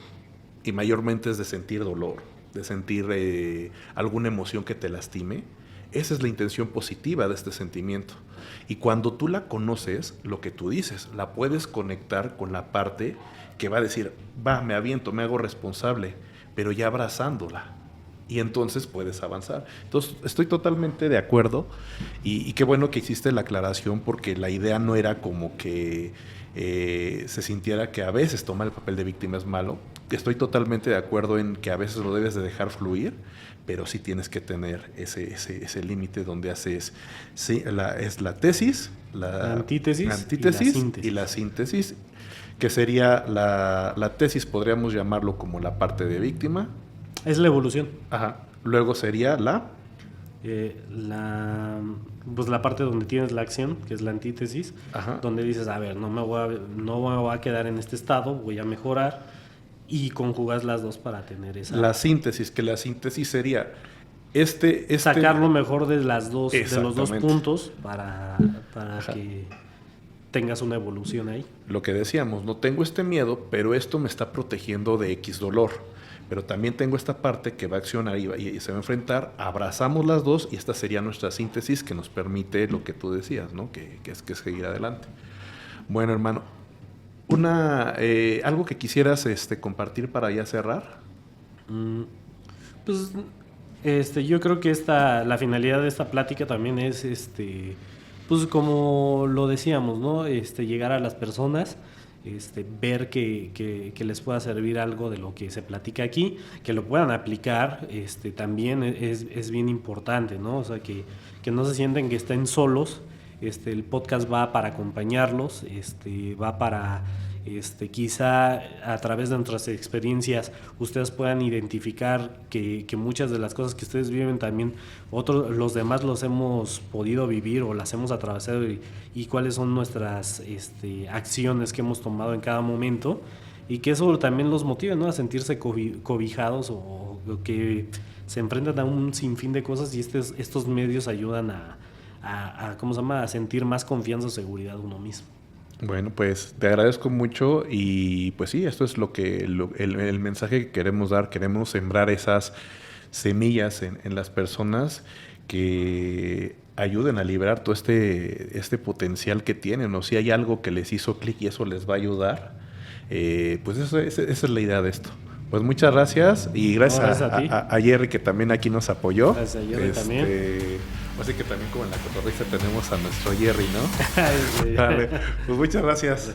y mayormente es de sentir dolor, de sentir alguna emoción que te lastime, esa es la intención positiva de este sentimiento. Y cuando tú la conoces, lo que tú dices, la puedes conectar con la parte que va a decir, va, me aviento, me hago responsable, pero ya abrazándola. Y entonces puedes avanzar. Entonces, estoy totalmente de acuerdo y qué bueno que hiciste la aclaración porque la idea no era como que se sintiera que a veces tomar el papel de víctima es malo. Estoy totalmente de acuerdo en que a veces lo debes de dejar fluir, pero sí tienes que tener ese límite donde haces es la tesis, la antítesis y la síntesis, que sería la tesis, podríamos llamarlo como la parte de víctima. Es la evolución. Ajá. Luego sería pues la parte donde tienes la acción, que es la antítesis, ajá, donde dices, a ver, no me voy a quedar en este estado, voy a mejorar, y conjugas las dos para tener esa... La síntesis, que la síntesis sería sacar lo mejor de los dos puntos para que tengas una evolución ahí. Lo que decíamos, no tengo este miedo, pero esto me está protegiendo de X dolor. Pero también tengo esta parte que va a accionar y se va a enfrentar, abrazamos las dos y esta sería nuestra síntesis que nos permite lo que tú decías, ¿no? Que es seguir adelante. Bueno, hermano, algo que quisieras compartir para ya cerrar. Pues yo creo que la finalidad de esta plática también es pues como lo decíamos, ¿no? Llegar a las personas, ver que les pueda servir algo de lo que se platica aquí, que lo puedan aplicar, también es bien importante, ¿no? O sea, que no se sienten que estén solos. El podcast va para acompañarlos, va para quizá a través de nuestras experiencias ustedes puedan identificar que muchas de las cosas que ustedes viven también los demás los hemos podido vivir o las hemos atravesado y cuáles son nuestras acciones que hemos tomado en cada momento y que eso también los motive, ¿no? A sentirse cobijados o que se enfrentan a un sinfín de cosas y estos medios ayudan a ¿cómo se llama? A sentir más confianza o seguridad uno mismo. Bueno, pues te agradezco mucho y pues sí, esto es el mensaje que queremos dar. Queremos sembrar esas semillas en las personas que ayuden a liberar todo este potencial que tienen. O si hay algo que les hizo clic y eso les va a ayudar, pues esa es la idea de esto. Pues muchas gracias y gracias a Jerry que también aquí nos apoyó. Gracias a Jerry también. Así que también como en la cotorrista tenemos a nuestro Jerry, ¿no? Sí. Vale, pues muchas gracias.